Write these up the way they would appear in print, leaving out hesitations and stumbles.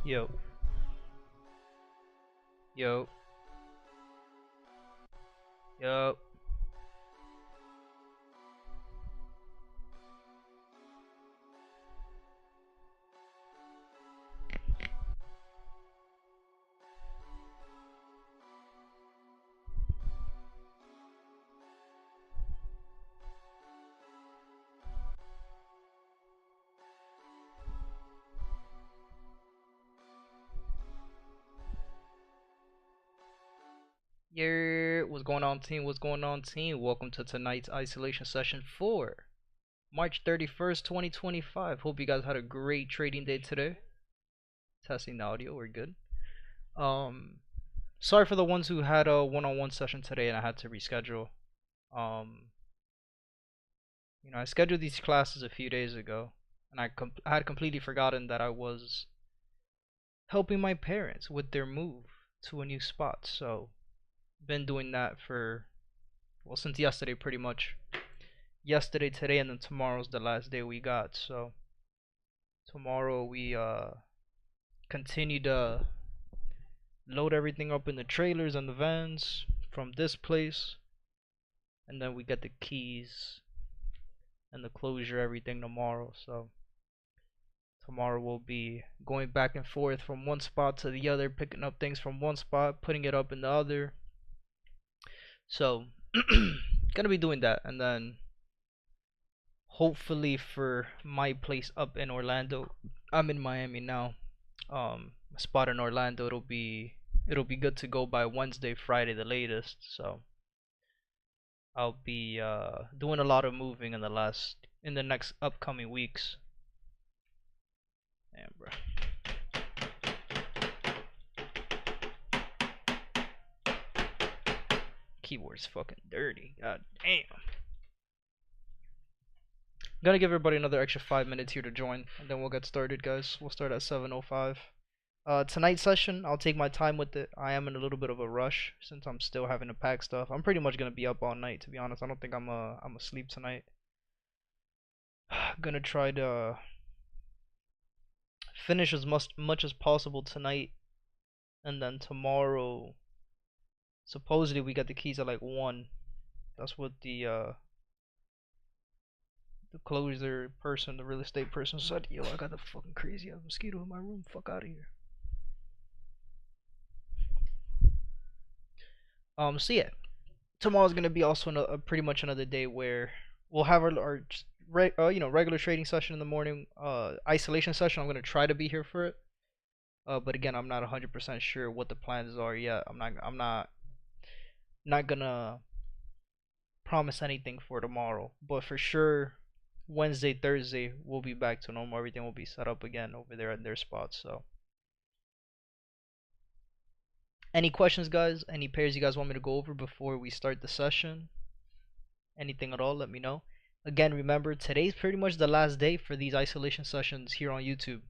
Yo, yo, yo. What's going on, team? What's going on, team? Welcome to tonight's isolation session for March 31st, 2025. Hope you guys had a great trading day today. Testing the audio, we're good. Sorry for the ones who had a one-on-one session today and I had to reschedule. I scheduled these classes a few days ago, and I had completely forgotten that I was helping my parents with their move to a new spot. So been doing that for, well, since yesterday, pretty much. Yesterday, today, and then tomorrow's the last day we got. So tomorrow we continue to load everything up in the trailers and the vans from this place, and then we get the keys and the closure, everything tomorrow. So tomorrow we'll be going back and forth from one spot to the other, picking up things from one spot, putting it up in the other. So gonna be doing that, and then hopefully for my place up in Orlando, I'm in Miami now. A spot in Orlando, it'll be good to go by Wednesday, Friday the latest. So I'll be doing a lot of moving in the next upcoming weeks. Damn, bro. Keyboard's fucking dirty. God damn. I'm gonna give everybody another extra 5 minutes here to join, and then we'll get started, guys. We'll start at 7:05. Tonight's session, I'll take my time with it. I am in a little bit of a rush since I'm still having to pack stuff. I'm pretty much gonna be up all night, to be honest. I don't think I'm asleep tonight. Gonna try to finish as much as possible tonight, and then tomorrow, supposedly we get the keys at like 1. That's what the closer person, the real estate person said. Yo, I got the fucking crazy ass mosquito in my room. Fuck out of here. So yeah, tomorrow's gonna be also pretty much another day where we'll have our regular trading session in the morning. Isolation session, I'm gonna try to be here for it. But again, I'm not 100% sure what the plans are yet. I'm not gonna promise anything for tomorrow, but for sure Wednesday, Thursday we'll be back to normal. Everything will be set up again over there at their spots. So any questions, guys? Any pairs you guys want me to go over before we start the session? Anything at all, let me know. Again, remember, today's pretty much the last day for these isolation sessions here on YouTube.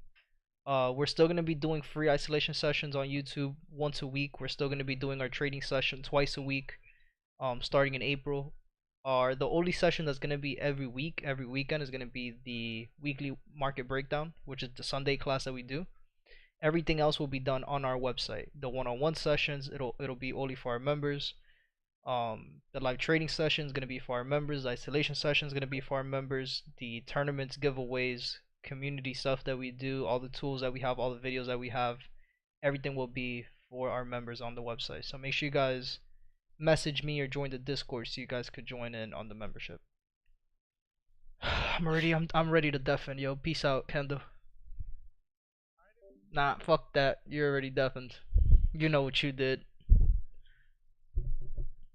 We're still going to be doing free isolation sessions on YouTube once a week. We're still going to be doing our trading session twice a week, starting in April. The only session that's going to be every weekend is going to be the weekly market breakdown, which is the Sunday class that we do. Everything else will be done on our website. The one-on-one sessions, it'll be only for our members. The live trading session is going to be for our members. The isolation session is going to be for our members. The tournaments, giveaways, community stuff that we do, all the tools that we have, all the videos that we have, everything will be for our members on the website. So make sure you guys message me or join the Discord so you guys could join in on the membership. I'm ready to deafen, yo. Peace out, Kendo. Nah, fuck that. You're already deafened. You know what you did.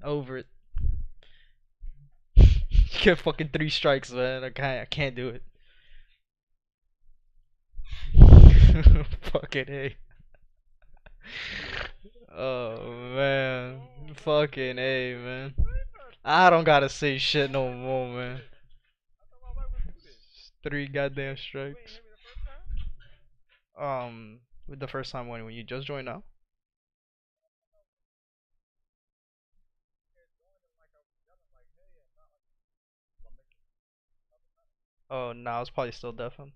Over it. You get fucking 3 strikes, man. I can't do it. Fucking A. Oh man. Fucking A, man. I don't gotta say shit no more, man. 3 goddamn strikes. With the first time when you just joined now? Oh, now it's probably still deafened.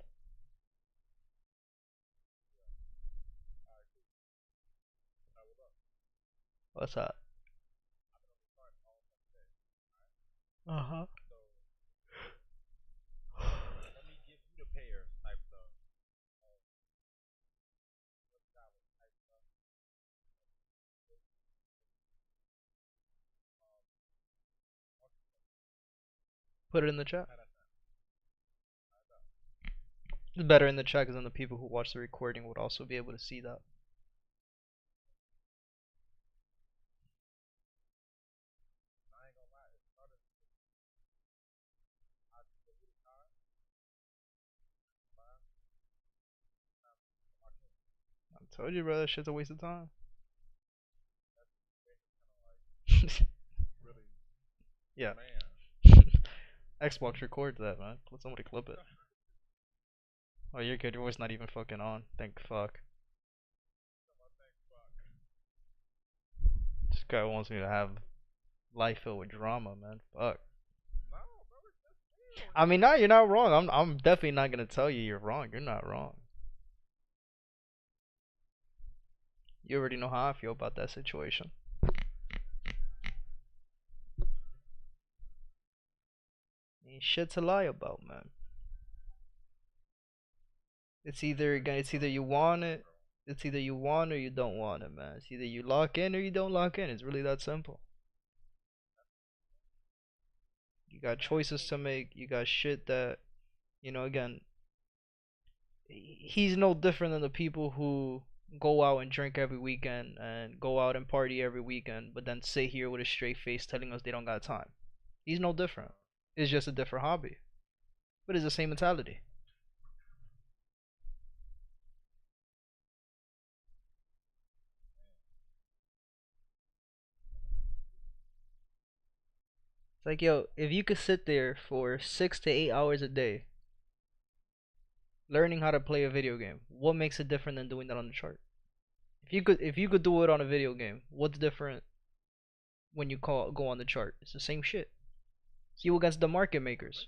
What's up? Uh-huh. Put it in the chat. It's better in the chat because then the people who watch the recording would also be able to see that. I told you, bro, that shit's a waste of time. Yeah. Xbox records that, man. Let somebody clip it. Oh, you're good. Your voice not even fucking on. Thank fuck. This guy wants me to have life filled with drama, man. Fuck. I mean, no, you're not wrong. I'm definitely not gonna tell you you're wrong. You're not wrong. You already know how I feel about that situation. Ain't shit to lie about, man. It's either you want it. It's either you want or you don't want it, man. It's either you lock in or you don't lock in. It's really that simple. You got choices to make. You got shit that, again, he's no different than the people who go out and drink every weekend and go out and party every weekend, but then sit here with a straight face telling us they don't got time. He's no different. It's just a different hobby, but it's the same mentality. It's like, yo, if you could sit there for 6 to 8 hours a day learning how to play a video game, what makes it different than doing that on the chart? If you could do it on a video game, what's different when you go on the chart? It's the same shit. See you against the market makers.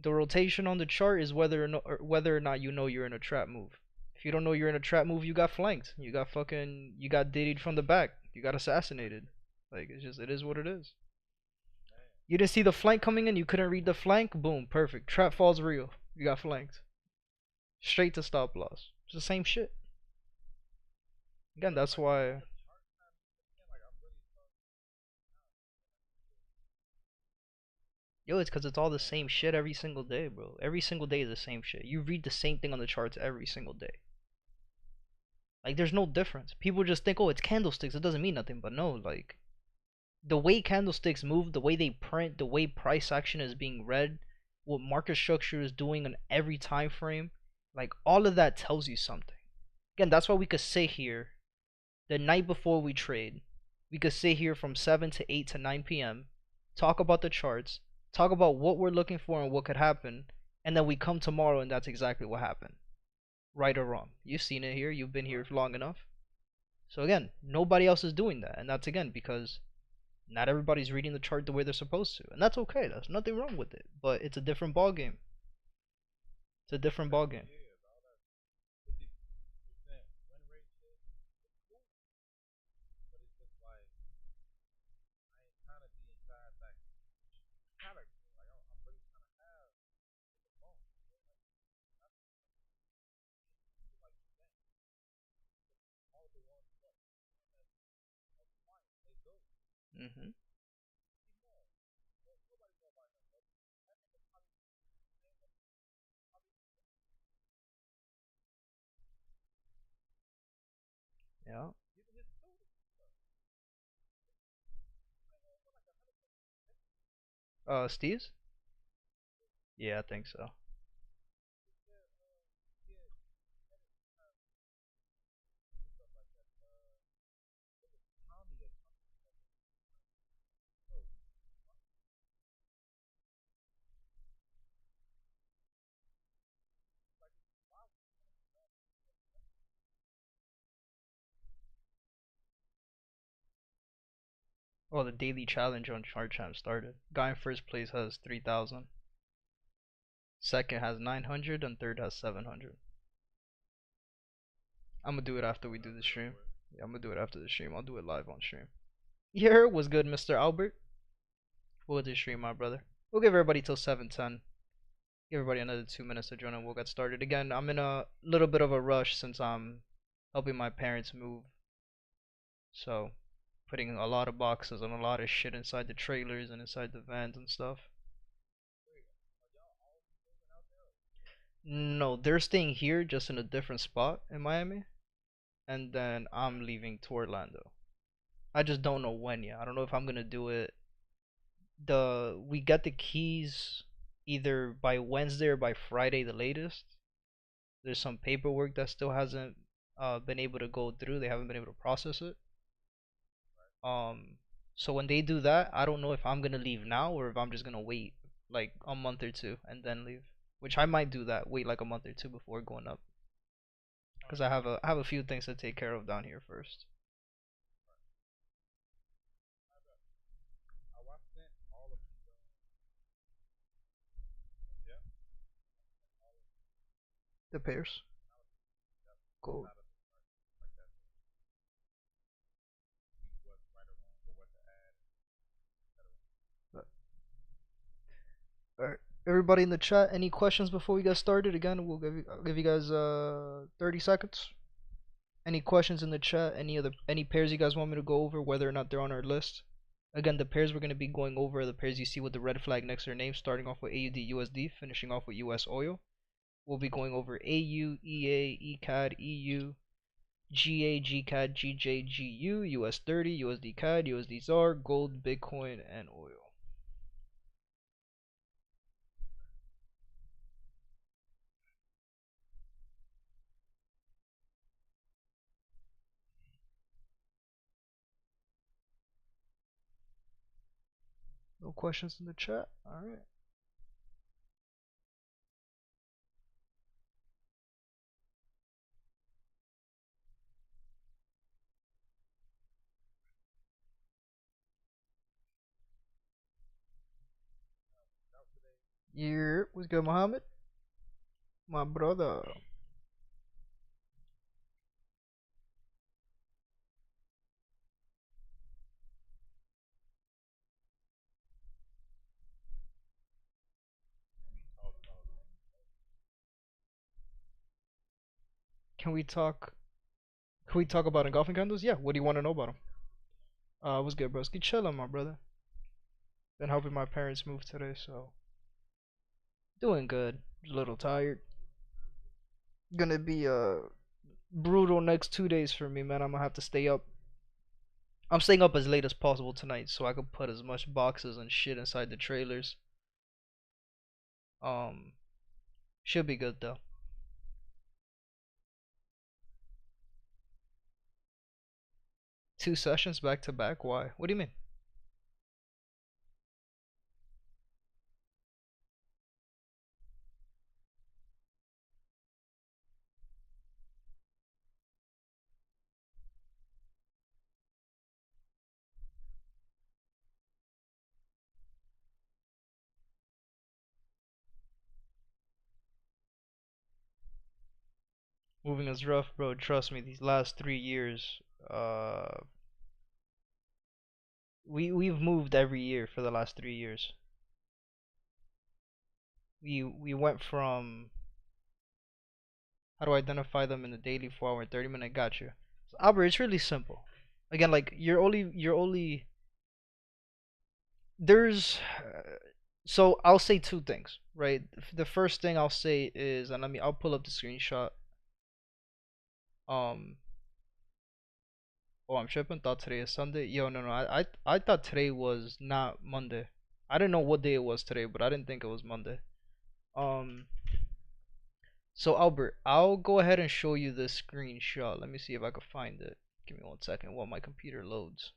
The rotation on the chart is whether or not you know you're in a trap move. If you don't know you're in a trap move, you got flanked. You got diddied from the back. You got assassinated. Like, it is what it is. You didn't see the flank coming in, you couldn't read the flank, boom, perfect. Trap falls real. You got flanked. Straight to stop loss. It's the same shit. Again, that's why. Yo, it's because it's all the same shit every single day, bro. Every single day is the same shit. You read the same thing on the charts every single day. Like, there's no difference. People just think, oh, it's candlesticks. It doesn't mean nothing. But no, like, the way candlesticks move, the way they print, the way price action is being read, what market structure is doing on every time frame, like, all of that tells you something. Again, that's why we could sit here the night before we trade. We could sit here from 7 to 8 to 9 p.m., talk about the charts, talk about what we're looking for and what could happen, and then we come tomorrow and that's exactly what happened. Right or wrong. You've seen it here, you've been here long enough. So again, nobody else is doing that, and that's again because not everybody's reading the chart the way they're supposed to, and that's okay. There's nothing wrong with it, but it's a different ball game. It's a different ball game. Mhm. Yeah. Steve's? Yeah, I think so. Oh, the daily challenge on Chart Champ started. Guy in first place has 3,000. Second has 900 and third has 700. I'm gonna do it after we do the stream. Yeah, I'm gonna do it after the stream. I'll do it live on stream. Here was good, Mr. Albert. We'll do stream, my brother. We'll give everybody till 7:10. Give everybody another 2 minutes to join and we'll get started. Again, I'm in a little bit of a rush since I'm helping my parents move. So, putting a lot of boxes and a lot of shit inside the trailers and inside the vans and stuff. No, they're staying here just in a different spot in Miami. And then I'm leaving to Orlando. I just don't know when yet. I don't know if I'm gonna do it. We get the keys either by Wednesday or by Friday the latest. There's some paperwork that still hasn't been able to go through. They haven't been able to process it. So when they do that, I don't know if I'm gonna leave now or if I'm just gonna wait like a month or two and then leave. Which I might do that. Wait like a month or two before going up. Because I have a few things to take care of down here first. The pairs. Cool. Alright, everybody in the chat, any questions before we get started? Again, I'll give you guys 30 seconds. Any questions in the chat? Any pairs you guys want me to go over, whether or not they're on our list? Again, the pairs we're going to be going over are the pairs you see with the red flag next to their name, starting off with AUD/USD, finishing off with US oil. We'll be going over AU, EA, ECAD, EU, GA, GCAD, GJ, GU, US30, USDCAD, USD ZAR, gold, Bitcoin, and oil. No questions in the chat? Alright. Yeah, what's good, Muhammad? My brother. Can we talk? Can we talk about engulfing candles? Yeah. What do you want to know about them? What's good, broski? Chillin', my brother. Been helping my parents move today, so doing good. Just a little tired. Gonna be brutal next 2 days for me, man. I'm gonna have to stay up. I'm staying up as late as possible tonight, so I could put as much boxes and shit inside the trailers. Should be good though. Two sessions back to back? Why? What do you mean? Moving is rough, bro. Trust me. These last 3 years, we've moved every year for the last 3 years. We went from, how do I identify them in the daily, 4 hour, 30 minute? Got you. So, Albert, it's really simple. Again, like you're only there's so I'll say two things, right? The first thing I'll say is, and I'll pull up the screenshot. Oh, I'm tripping. Thought today is Sunday. Yo, no, I thought today was not Monday. I didn't know what day it was today, but I didn't think it was Monday. Um, so Albert, I'll go ahead and show you this screenshot. Let me see if I can find it. Give me 1 second while my computer loads.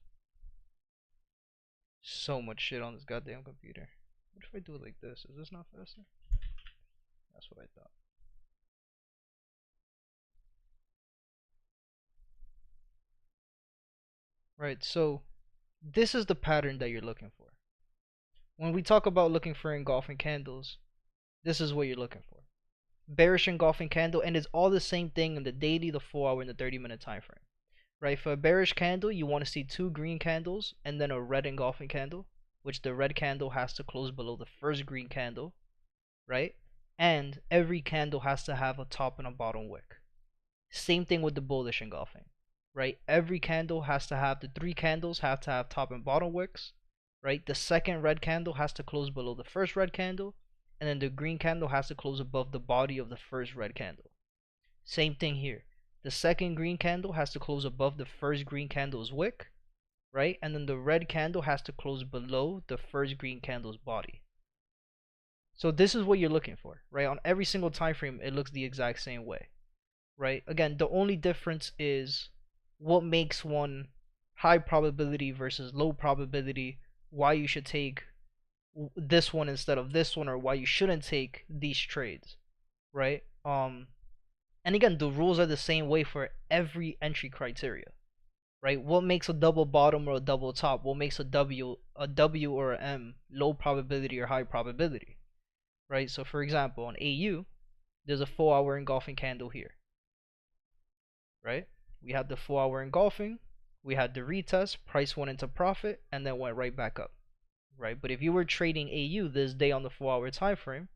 So much shit on this goddamn computer. What if I do it like this? Is this not faster? That's what I thought. Right, so this is the pattern that you're looking for. When we talk about looking for engulfing candles, this is what you're looking for. bearish engulfing candle, and it's all the same thing in the daily, the 4-hour, and the 30-minute time frame. Right? For a bearish candle, you want to see 2 green candles and then a red engulfing candle, which the red candle has to close below the first green candle, right? And every candle has to have a top and a bottom wick. Same thing with the bullish engulfing, right? Every candle has to have, the 3 candles have to have top and bottom wicks, right? The second red candle has to close below the first red candle, and then the green candle has to close above the body of the first red candle. Same thing here. The second green candle has to close above the first green candle's wick, right? And then the red candle has to close below the first green candle's body. So this is what you're looking for, right? On every single time frame, it looks the exact same way, right? Again, the only difference is what makes one high probability versus low probability, why you should take this one instead of this one, or why you shouldn't take these trades, right? And again, the rules are the same way for every entry criteria, right? What makes a double bottom or a double top? What makes a W or a M low probability or high probability, right? So for example, on AU, there's a 4-hour engulfing candle here, right? We had the 4-hour engulfing, we had the retest, price went into profit, and then went right back up, right? But if you were trading AU this day on the 4-hour time frame,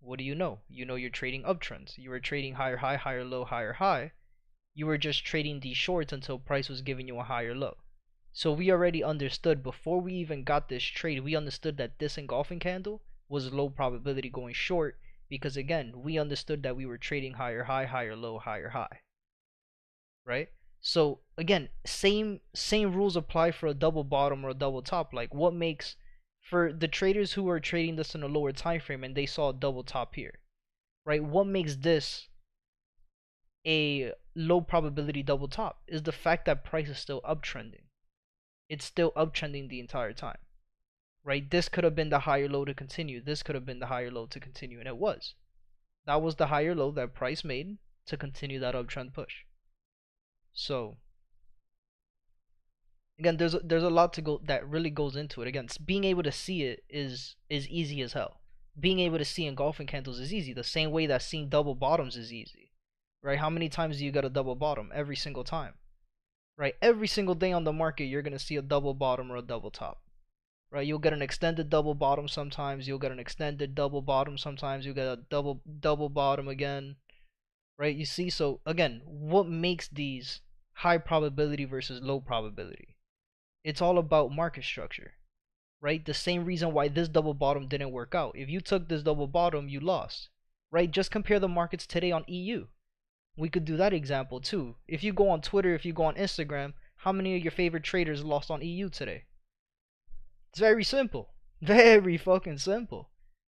what do you know? You know you're trading uptrends. You were trading higher high, higher low, higher high. You were just trading these shorts until price was giving you a higher low. So we already understood before we even got this trade, we understood that this engulfing candle was low probability going short, because again, we understood that we were trading higher high, higher low, higher high, right? So again, same rules apply for a double bottom or a double top. Like, what makes, for the traders who are trading this in a lower time frame and they saw a double top here, right? What makes this a low probability double top is the fact that price is still uptrending. It's still uptrending the entire time, right? This could have been the higher low to continue. This could have been the higher low to continue, and it was. That was the higher low that price made to continue that uptrend push. So again, there's a lot to go that really goes into it. Again, being able to see it is easy as hell. Being able to see engulfing candles is easy, the same way that seeing double bottoms is easy, right? How many times do you get a double bottom? Every single time, right? Every single day on the market, you're gonna see a double bottom or a double top, right? You'll get an extended double bottom sometimes. You'll get an extended double bottom sometimes. You'll get a double bottom again, right? You see, so again, what makes these high probability versus low probability? It's all about market structure, right? The same reason why this double bottom didn't work out. If you took this double bottom, you lost, right? Just compare the markets today on EU. We could do that example too. If you go on Twitter, if you go on Instagram, how many of your favorite traders lost on EU today? It's very simple. Very fucking simple,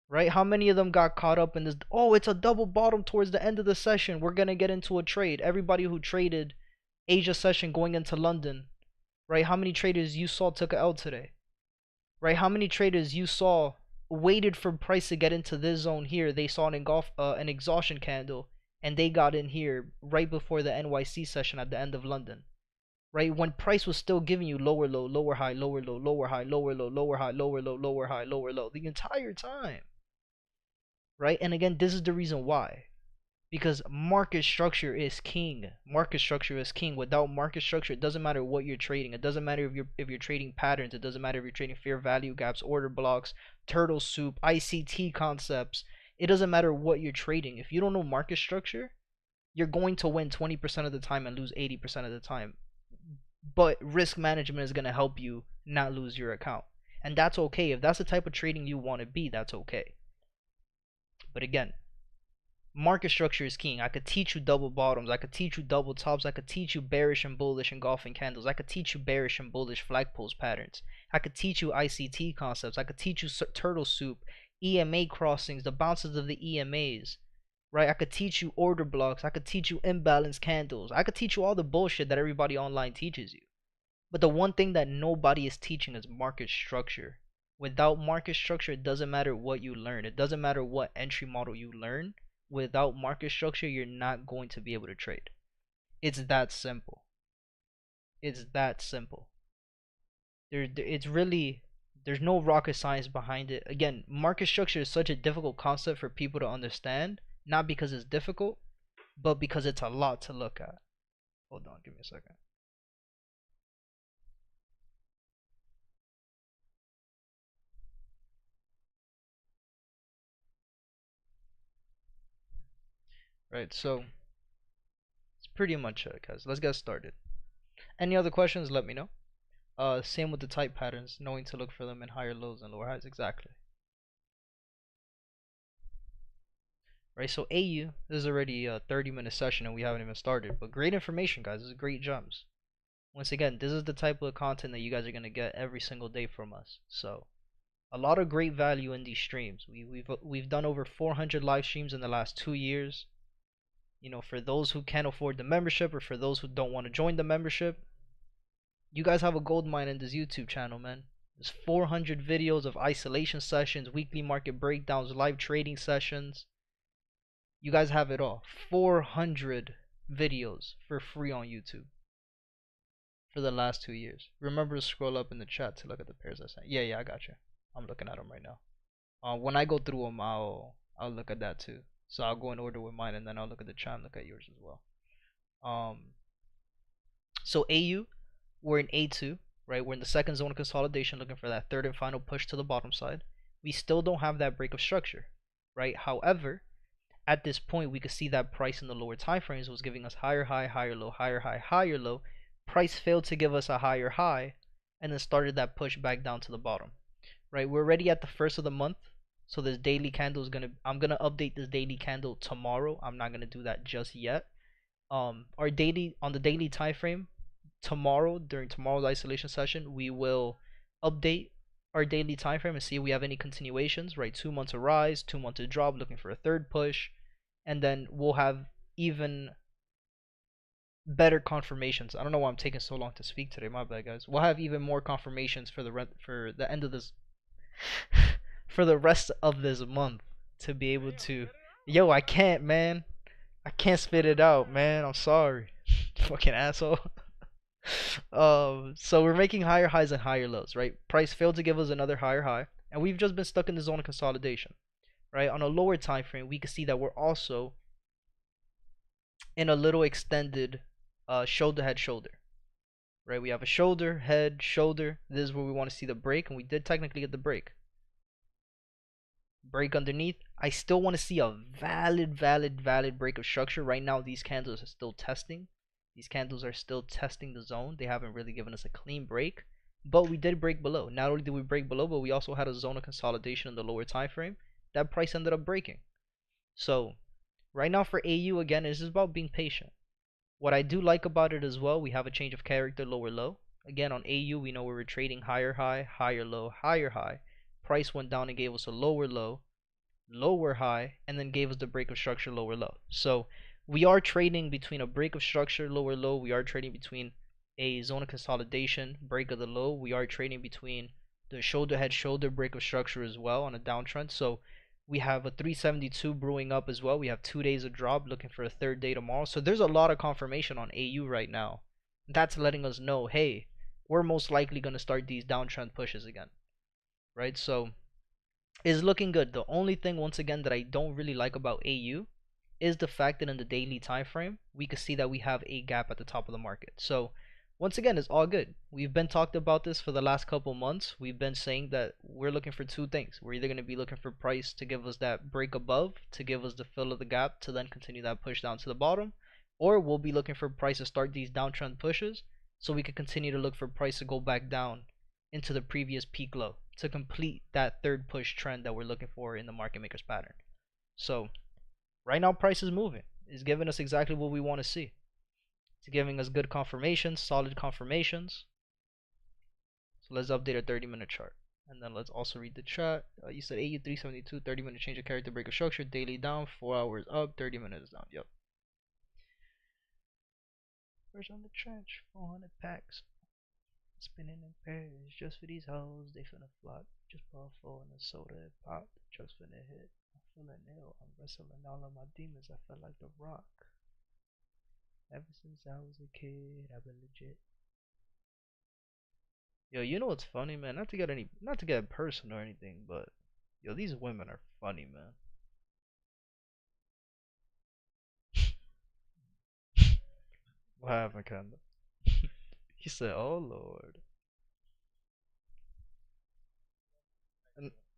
right? How many of them got caught up in this? Oh, it's a double bottom towards the end of the session. We're going to get into a trade. Everybody who traded Asia session going into London, right? How many traders you saw took a L today, right? How many traders you saw waited for price to get into this zone here? They saw an exhaustion candle, and they got in here right before the NYC session at the end of London, right? When price was still giving you lower low, lower high, lower low, lower high, lower low, lower high, lower low, lower high, lower low the entire time, right? And again, this is the reason why. Because market structure is king. Market structure is king. Without market structure, it doesn't matter what you're trading. It doesn't matter if you're trading patterns. It doesn't matter if you're trading fair value gaps, order blocks, turtle soup, ICT concepts. It doesn't matter what you're trading. If you don't know market structure, you're going to win 20% of the time and lose 80% of the time. But risk management is going to help you not lose your account. And that's okay. If that's the type of trading you want to be, that's okay. But again, market structure is king. I could teach you double bottoms. I could teach you double tops. I could teach you bearish and bullish engulfing candles. I could teach you bearish and bullish flag pulse patterns. I could teach you ICT concepts. I could teach you turtle soup, EMA crossings, the bounces of the EMAs, right? I could teach you order blocks. I could teach you imbalanced candles. I could teach you all the bullshit that everybody online teaches you. But the one thing that nobody is teaching is market structure. Without market structure, it doesn't matter what you learn. It doesn't matter what entry model you learn. Without market structure, you're not going to be able to trade. It's that simple. It's that simple. It's really There's no rocket science behind it. Again, market structure is such a difficult concept for people to understand, not because it's difficult, but because it's a lot to look at. Hold on, give me a second. Right, so it's pretty much it, guys. Let's get started. Any other questions, let me know. Same with the type patterns, knowing to look for them in higher lows and lower highs. Exactly. Right, so AU, this is already a 30-minute session and we haven't even started, but great information, guys. This is great gems. Once again, this is the type of content that you guys are going to get every single day from us. So a lot of great value in these streams. We've done over 400 live streams in the last 2 years. You know, for those who can't afford the membership or for those who don't want to join the membership, you guys have a gold mine in this YouTube channel, man. There's 400 videos of isolation sessions, weekly market breakdowns, live trading sessions. You guys have it all. 400 videos for free on YouTube for the last 2 years. Remember to scroll up in the chat to look at the pairs I sent. Yeah, I got you. I'm looking at them right now. When I go through them, I'll look at that too. So I'll go in order with mine, and then I'll look at the chat and look at yours as well. So AU, we're in A2, right? We're in the second zone of consolidation, looking for that third and final push to the bottom side. We still don't have that break of structure, right? However, at this point, we could see that price in the lower time frames was giving us higher high, higher low, higher high, higher low. Price failed to give us a higher high, and then started that push back down to the bottom, right? We're already at the first of the month, so this daily candle is I'm gonna update this daily candle tomorrow. I'm not gonna do that just yet. Our daily, on the daily time frame, tomorrow, during tomorrow's isolation session, we will update our daily time frame and see if we have any continuations, right? 2 months a rise, 2 months a drop, looking for a third push, and then we'll have even better confirmations. I don't know why I'm taking so long to speak today. My bad, guys. We'll have even more confirmations for the end of this for the rest of this month to be able to. Yo, I can't, man. I can't spit it out, man. I'm sorry. Fucking asshole. So we're making higher highs and higher lows, right? Price failed to give us another higher high, and we've just been stuck in the zone of consolidation, right? On a lower time frame, we can see that we're also in a little extended shoulder head shoulder, right? We have a shoulder head shoulder. This is where we want to see the break, and we did technically get the break underneath. I still want to see a valid break of structure. Right now, these candles are still testing. These candles are still testing the zone. They haven't really given us a clean break, but we did break below. Not only did we break below, but we also had a zone of consolidation in the lower time frame. That price ended up breaking. So right now for AU, again, this is about being patient. What I do like about it as well, we have a change of character, lower low. Again, on AU, we know we were trading higher high, higher low, higher high. Price went down and gave us a lower low, lower high, and then gave us the break of structure, lower low. So we are trading between a break of structure, lower low. We are trading between a zone of consolidation, break of the low. We are trading between the shoulder head shoulder break of structure as well on a downtrend. So we have a 372 brewing up as well. We have 2 days of drop, looking for a third day tomorrow. So there's a lot of confirmation on AU right now. That's letting us know, hey, we're most likely going to start these downtrend pushes again, right? So it's looking good. The only thing, once again, that I don't really like about AU is the fact that in the daily time frame, we can see that we have a gap at the top of the market. So once again, it's all good. We've been talked about this for the last couple months. We've been saying that we're looking for two things. We're either going to be looking for price to give us that break above, to give us the fill of the gap, to then continue that push down to the bottom, or we'll be looking for price to start these downtrend pushes so we can continue to look for price to go back down into the previous peak low to complete that third push trend that we're looking for in the market makers pattern. So right now, price is moving. It's giving us exactly what we want to see. It's giving us good confirmations, solid confirmations. So let's update our 30-minute chart. And then let's also read the chat. You said AU 372, 30-minute change of character, break of structure, daily down, 4 hours up, 30 minutes down. Yep. First on the trench, 400 packs. Spinning in pairs, just for these hoes, they finna flop. Just pour 4 in the soda and pop. Just finna hit. I'm feeling ill. I'm wrestling all of my demons. I feel like The Rock. Ever since I was a kid, I've been legit. Yo, you know what's funny, man? Not to get personal or anything, but yo, these women are funny, man. What happened, kinda? He said, "Oh Lord."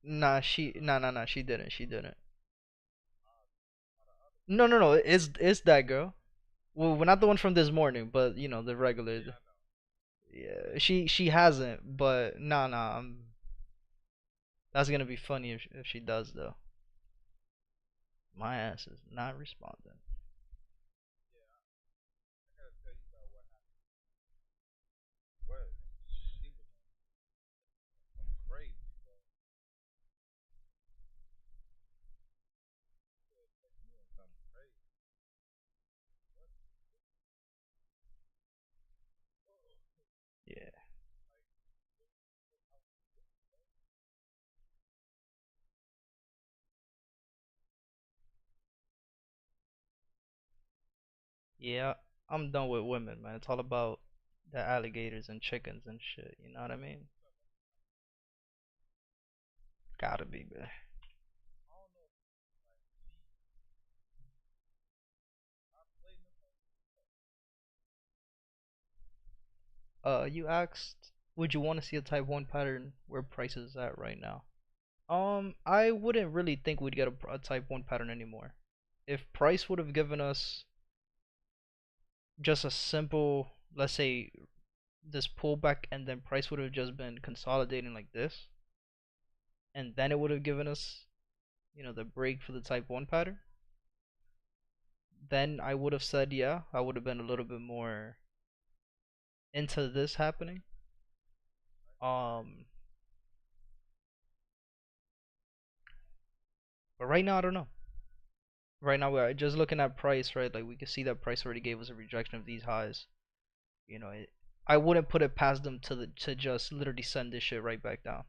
Nah, she didn't, she didn't. No, no, no, it's that girl. Well, not the one from this morning, but you know the regular. Yeah, she hasn't, but nah, that's gonna be funny if she does though. My ass is not responding. Yeah, yeah, I'm done with women, man. It's all about the alligators and chickens and shit. You know what I mean? Gotta be, man. You asked, would you want to see a type 1 pattern where price is at right now? I wouldn't really think we'd get a type 1 pattern anymore. If price would have given us just a simple, let's say, this pullback and then price would have just been consolidating like this, and then it would have given us, the break for the type 1 pattern, then I would have said, yeah, I would have been a little bit more into this happening. Um, but right now, I don't know. Right now, we're just looking at price, right? Like we can see that price already gave us a rejection of these highs. You know, I wouldn't put it past them to just literally send this shit right back down.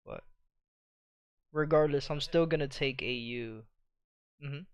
But regardless, I'm still gonna take AU. Mhm.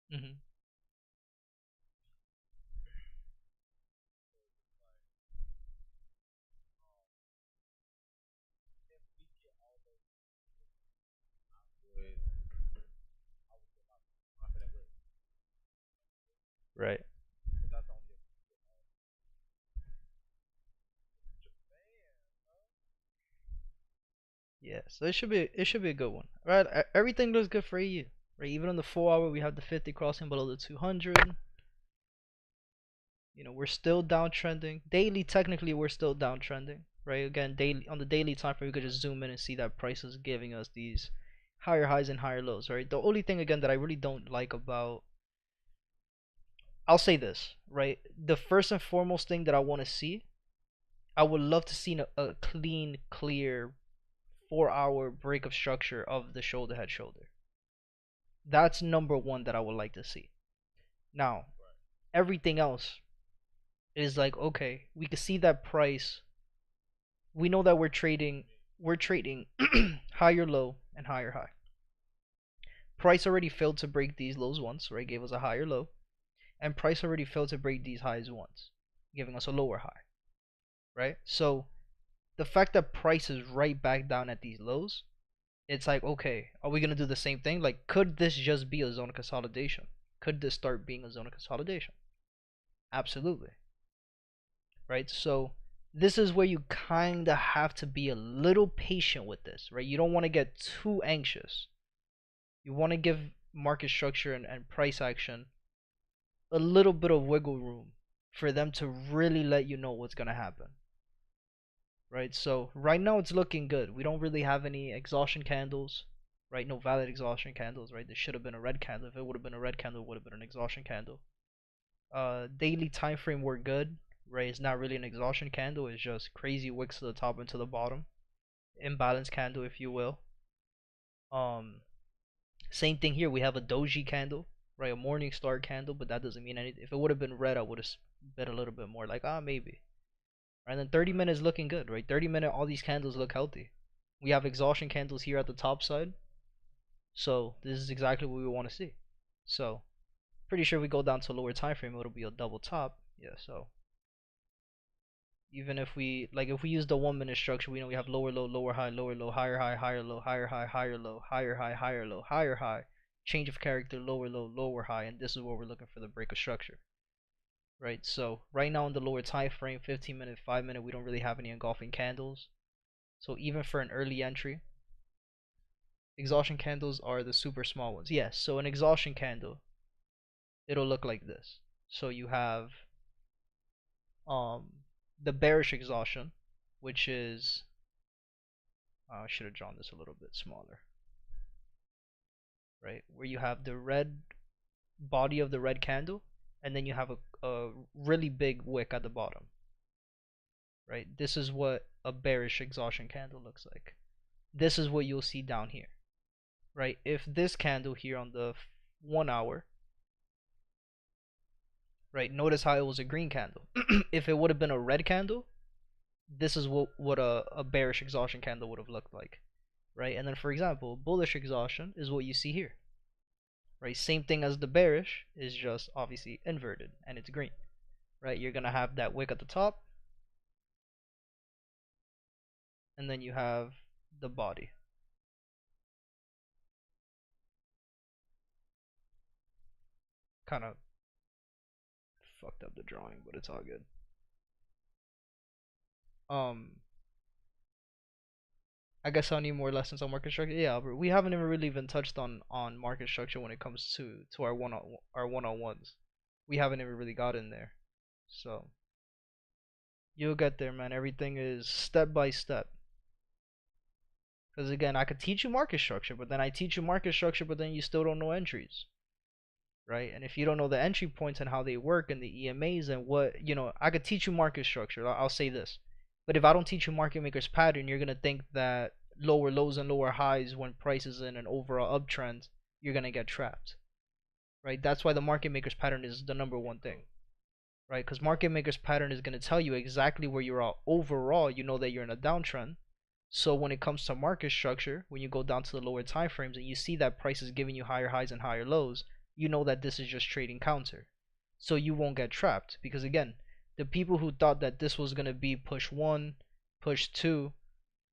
Mhm. Right. Yeah. So it should be a good one. Right. Everything looks good for AU. Right. Even on the 4 hour, we have the 50 crossing below the 200. We're still downtrending. Daily, technically, we're still downtrending. Right. Again, daily on the daily time frame, we could just zoom in and see that price is giving us these higher highs and higher lows. Right. The only thing again that I really don't like about, I'll say this, right? The first and foremost thing that I want to see, I would love to see a clean, clear 4 hour break of structure of the shoulder head shoulder. That's number one that I would like to see. Now, everything else is like, okay, we can see that price. We know that we're trading higher low and higher high. Price already failed to break these lows once, right? Gave us a higher low. And price already failed to break these highs once, giving us a lower high, right? So the fact that price is right back down at these lows, it's like, okay, are we gonna do the same thing? Like, could this just be a zone of consolidation? Could this start being a zone of consolidation? Absolutely, right? So this is where you kind of have to be a little patient with this, right? You don't want to get too anxious. You want to give market structure and price action a little bit of wiggle room for them to really let you know what's gonna happen, right? So right now it's looking good. We don't really have any exhaustion candles, right? No valid exhaustion candles, right? This should have been a red candle. If it would have been a red candle, it would have been an exhaustion candle. Daily time frame we're good. right? It's not really an exhaustion candle, it's just crazy wicks to the top and to the bottom. Imbalance candle, if you will. Um, Same thing here. We have a doji candle, right? A morning star candle, but that doesn't mean anything. If it would have been red, I would have bet a little bit more. Like, maybe. And then 30 minutes looking good, right? 30-minute, all these candles look healthy. We have exhaustion candles here at the top side. So this is exactly what we want to see. So pretty sure we go down to a lower time frame, it'll be a double top. Yeah, so even if we use the 1 minute structure, we know we have lower low, lower high, lower low, higher high, higher low, higher high, higher low, higher high, higher low, higher high, change of character, lower low, lower high, and this is what we're looking for, the break of structure. Right, so right now in the lower time frame, 15-minute, 5-minute, we don't really have any engulfing candles. So even for an early entry, exhaustion candles are the super small ones. Yes, so an exhaustion candle, it'll look like this. So you have the bearish exhaustion, which is I should have drawn this a little bit smaller, right? Where you have the red body of the red candle, and then you have a really big wick at the bottom, right? This is what a bearish exhaustion candle looks like. This is what you'll see down here, right? If this candle here on the 1 hour, right, notice how it was a green candle. If it would have been a red candle, this is what a bearish exhaustion candle would have looked like, right? And then for example, bullish exhaustion is what you see here, right? Same thing as the bearish, is just obviously inverted and it's green, right? You're gonna have that wick at the top, and then you have the body. Kind of fucked up the drawing, but it's all good. I guess I'll need more lessons on market structure. Yeah, but we haven't even really even touched on market structure when it comes to our one-on-ones. We haven't even really got in there. So you'll get there, man. Everything is step by step. Because again, I could teach you market structure, but then I teach you market structure, but then you still don't know entries, right? And if you don't know the entry points and how they work and the EMAs and what, I could teach you market structure. I'll say this. But if I don't teach you market makers pattern, you're going to think that lower lows and lower highs when price is in an overall uptrend, you're going to get trapped, right? That's why the market makers pattern is the #1 thing, right? Because market makers pattern is going to tell you exactly where you're at overall. You know that you're in a downtrend. So when it comes to market structure, when you go down to the lower time frames and you see that price is giving you higher highs and higher lows, you know that this is just trading counter. So you won't get trapped, because again, the people who thought that this was going to be push 1, push 2,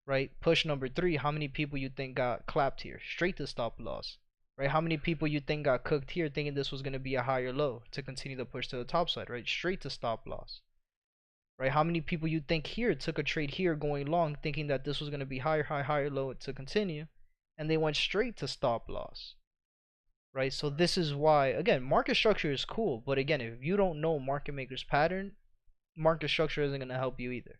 right? Push number 3, how many people you think got clapped here? Straight to stop loss, right? How many people you think got cooked here thinking this was going to be a higher low to continue the push to the top side, right? Straight to stop loss, right? How many people you think here took a trade here going long thinking that this was going to be higher high, higher low to continue, and they went straight to stop loss, right? So this is why, again, market structure is cool, but again, if you don't know market makers pattern, market structure isn't going to help you either.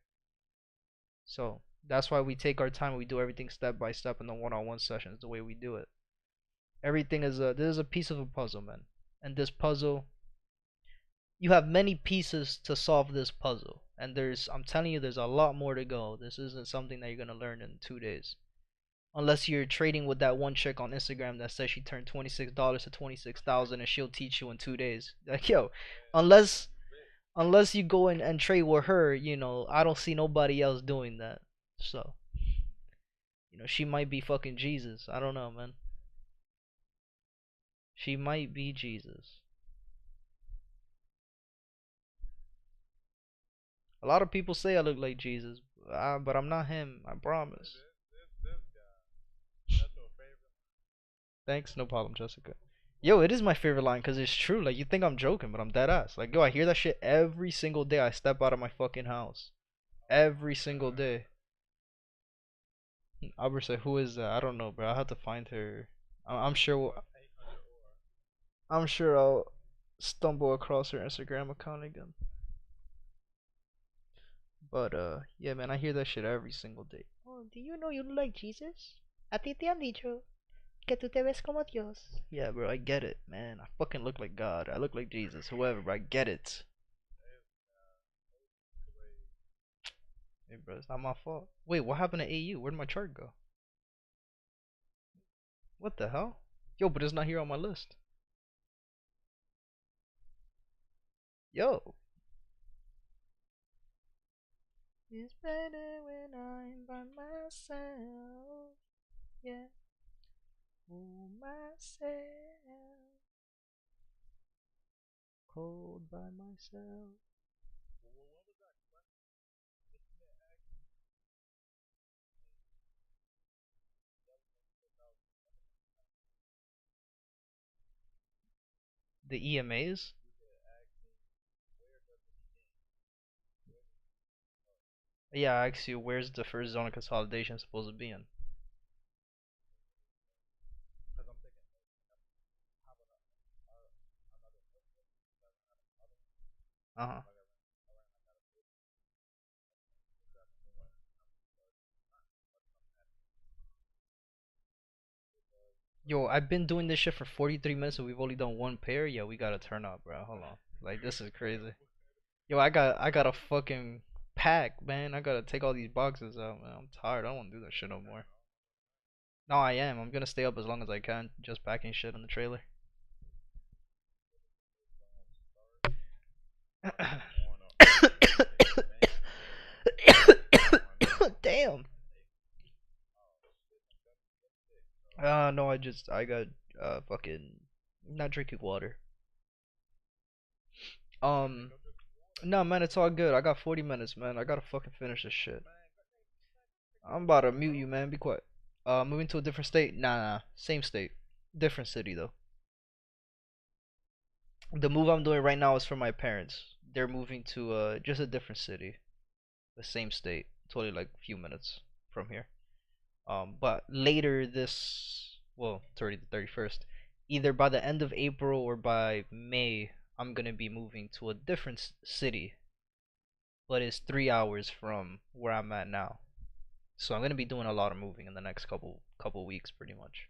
So that's why we take our time. We do everything step by step in the one-on-one sessions. The way we do it, everything is this is a piece of a puzzle, man. And this puzzle, you have many pieces to solve this puzzle. And I'm telling you, there's a lot more to go. This isn't something that you're gonna learn in 2 days, unless you're trading with that one chick on Instagram that says she turned $26 to 26,000 and she'll teach you in 2 days. Like, yo, unless you go in and trade with her, I don't see nobody else doing that. So, she might be fucking Jesus. I don't know, man. She might be Jesus. A lot of people say I look like Jesus, but I'm not him. I promise. Thanks, no problem, Jessica. Yo, it is my favorite line because it's true. Like, you think I'm joking, but I'm dead ass. Like, yo, I hear that shit every single day I step out of my fucking house. Every single day. Albert said, "Who is that?" I don't know, bro. I have to find her. I'm sure. I'm sure I'll stumble across her Instagram account again. But yeah, man, I hear that shit every single day. Oh, do you know you look like Jesus? A ti te han dicho que tú te ves como Dios. Yeah, bro, I get it, man. I fucking look like God. I look like Jesus. Whoever, bro, I get it. Hey, bro, it's not my fault. Wait, what happened to AU? Where'd my chart go? What the hell? Yo, but it's not here on my list. Yo. It's better when I'm by myself. Yeah. Oh, myself. Cold by myself. The EMAs? Yeah, I asked you where's the first zone of consolidation supposed to be in? Uh-huh. Yo, I've been doing this shit for 43 minutes and we've only done one pair. Yeah, we gotta turn up, bro. Hold on. Like, this is crazy. Yo, I got a fucking pack, man. I gotta take all these boxes out, man. I'm tired. I don't wanna do that shit no more. No, I am. I'm gonna stay up as long as I can, just packing shit in the trailer. Damn. No, I got fucking not drinking water. Um, no, man, it's all good. I got 40 minutes, man. I gotta fucking finish this shit. I'm about to mute you, man. Be quiet. Moving to a different state? Nah, same state, different city though. The move I'm doing right now is for my parents. They're moving to just a different city, the same state, totally like a few minutes from here. But later this, well, 30 to 31st, either by the end of April or by May, I'm gonna be moving to a different city, but it's 3 hours from where I'm at now. So I'm gonna be doing a lot of moving in the next couple weeks, pretty much.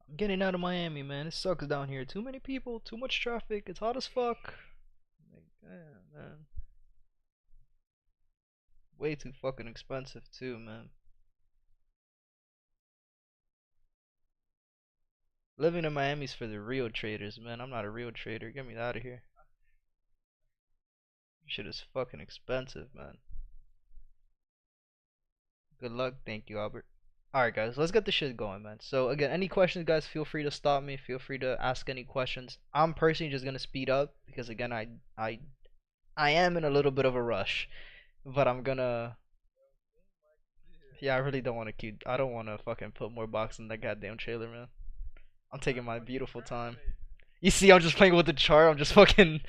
I'm getting out of Miami, man. It sucks down here. Too many people, too much traffic. It's hot as fuck. Like, damn, man. Way too fucking expensive too, man. Living in Miami's for the real traders, man. I'm not a real trader. Get me out of here. Shit is fucking expensive, man. Good luck. Thank you, Albert. Alright, guys, let's get this shit going, man. So, again, any questions, guys, feel free to stop me. Feel free to ask any questions. I'm personally just gonna speed up because, again, I am in a little bit of a rush, but I'm gonna. Yeah, I really don't want to keep. I don't want to fucking put more box in that goddamn trailer, man. I'm taking my beautiful time. You see, I'm just playing with the chart. I'm just fucking.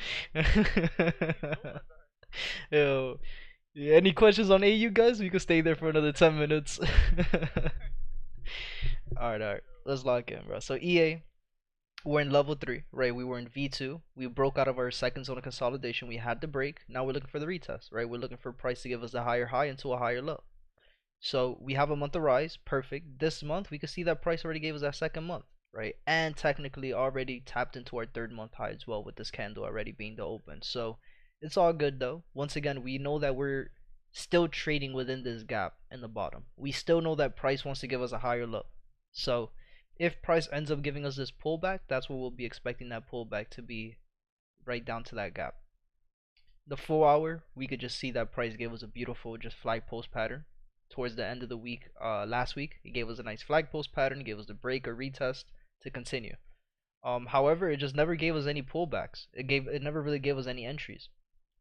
Yo, yeah, any questions on AU, guys? We could stay there for another 10 minutes. Alright. Let's lock in, bro. So, EA, we're in level 3, right? We were in V2. We broke out of our second zone of consolidation. We had the break. Now we're looking for the retest, right? We're looking for price to give us a higher high into a higher low. So we have a month of rise, perfect. This month we could see that price already gave us that second month, right? And technically already tapped into our third month high as well with this candle already being the open. So it's all good though. Once again, we know that we're still trading within this gap in the bottom. We still know that price wants to give us a higher low. So if price ends up giving us this pullback, that's what we'll be expecting that pullback to be, right down to that gap. The 4 hour, we could just see that price gave us a beautiful just flag post pattern towards the end of the week. Last week it gave us a nice flag post pattern, gave us the break or retest to continue. However, it just never gave us any pullbacks. It never really gave us any entries.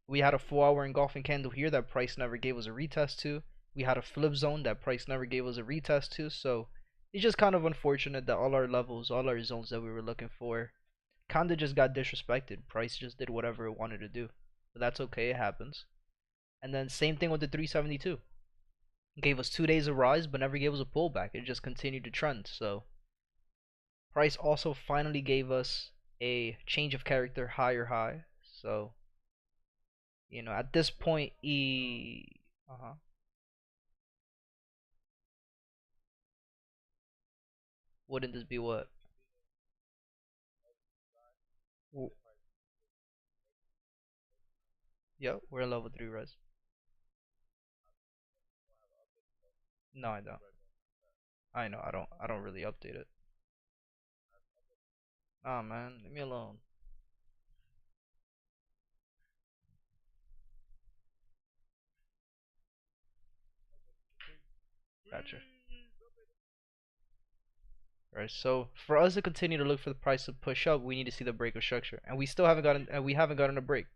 We had a 4 hour engulfing candle here that price never gave us a retest to. We had a flip zone that price never gave us a retest to. So it's just kind of unfortunate that all our levels, all our zones that we were looking for kinda just got disrespected. Price just did whatever it wanted to do. But that's okay, it happens. And then same thing with the 372. Gave us 2 days of rise but never gave us a pullback. It just continued to trend. So price also finally gave us a change of character higher high. So at this point wouldn't this be what? Yeah, we're in level 3 res. No, I don't. I know, I don't really update it. Ah man, leave me alone. Gotcha. Right, so for us to continue to look for the price to push up, we need to see the break of structure, and we haven't gotten a break,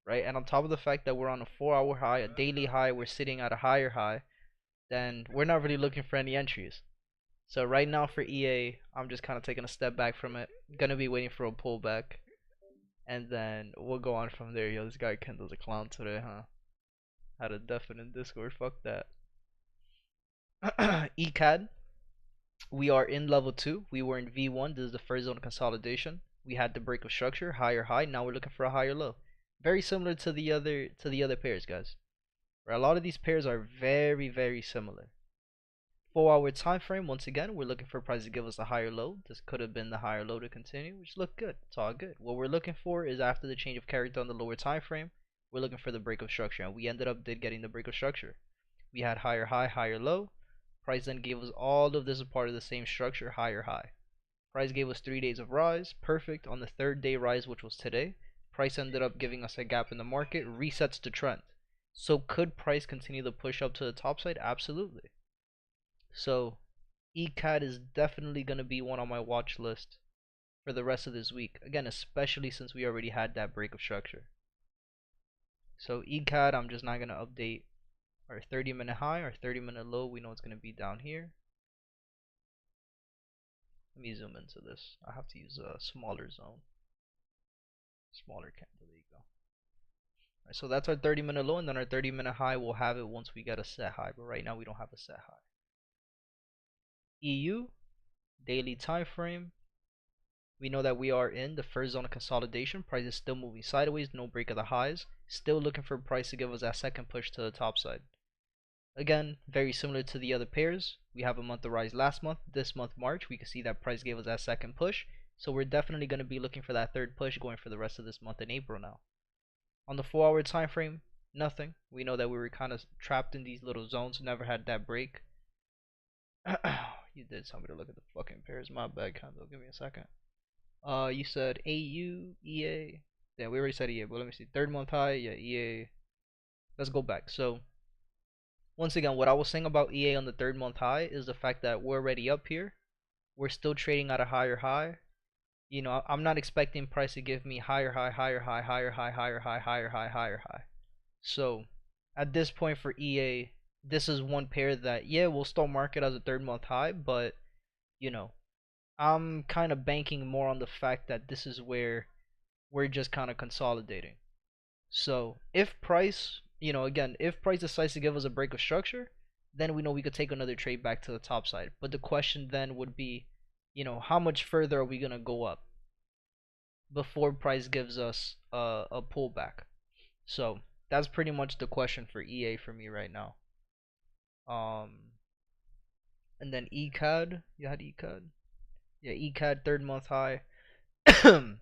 right? And on top of the fact that we're on a 4-hour high, a daily high, we're sitting at a higher high, then we're not really looking for any entries. So right now for EA, I'm just kind of taking a step back from it. Gonna be waiting for a pullback, and then we'll go on from there. Yo, this guy Kendall's a clown today, huh? Had a definite Discord. Fuck that. ECAD, we are in level 2. We were in V1. This is the first zone of consolidation. We had the break of structure, higher high. Now we're looking for a higher low. Very similar to the other pairs, guys. Right, a lot of these pairs are very similar. 4-hour time frame. Once again, we're looking for price to give us a higher low. This could have been the higher low to continue, which looked good. It's all good. What we're looking for is after the change of character on the lower time frame, we're looking for the break of structure, and we ended up getting the break of structure. We had higher high, higher low. Price then gave us all of this as part of the same structure, higher high. Price gave us 3 days of rise, perfect. On the third day rise, which was today, price ended up giving us a gap in the market, resets to trend. So could price continue to push up to the top side? Absolutely. So ECAD is definitely going to be one on my watch list for the rest of this week. Again, especially since we already had that break of structure. So ECAD, I'm just not going to update our 30-minute high, our 30-minute low. We know it's going to be down here. Let me zoom into this. I have to use a smaller zone. Smaller candle. There you go. Alright, so that's our 30-minute low, and then our 30-minute high, we'll have it once we get a set high. But right now we don't have a set high. EU, daily time frame. We know that we are in the first zone of consolidation. Price is still moving sideways, no break of the highs. Still looking for price to give us that second push to the top side. Again, very similar to the other pairs. We have a month of rise last month. This month, March, we can see that price gave us that second push. So we're definitely going to be looking for that third push going for the rest of this month in April now. On the 4-hour time frame, nothing. We know that we were kind of trapped in these little zones, never had that break. You did tell me to look at the fucking pairs. My bad, Kendall. Give me a second. You said AU, EA. Yeah, we already said EA, but let me see. Third month high, yeah, EA. Let's go back. So, once again, what I was saying about EA on the third month high is the fact that we're already up here. We're still trading at a higher high. You know, I'm not expecting price to give me higher high, higher high, higher high, higher high, higher high, higher high. So, at this point for EA, this is one pair that, yeah, we'll still mark it as a third month high, but, you know, I'm kind of banking more on the fact that this is where we're just kind of consolidating. So if price, you know, again, if price decides to give us a break of structure, then we know we could take another trade back to the top side. But the question then would be, you know, how much further are we going to go up before price gives us a pullback? So that's pretty much the question for EA for me right now. And then ECAD, you had ECAD? Yeah, ECAD third month high.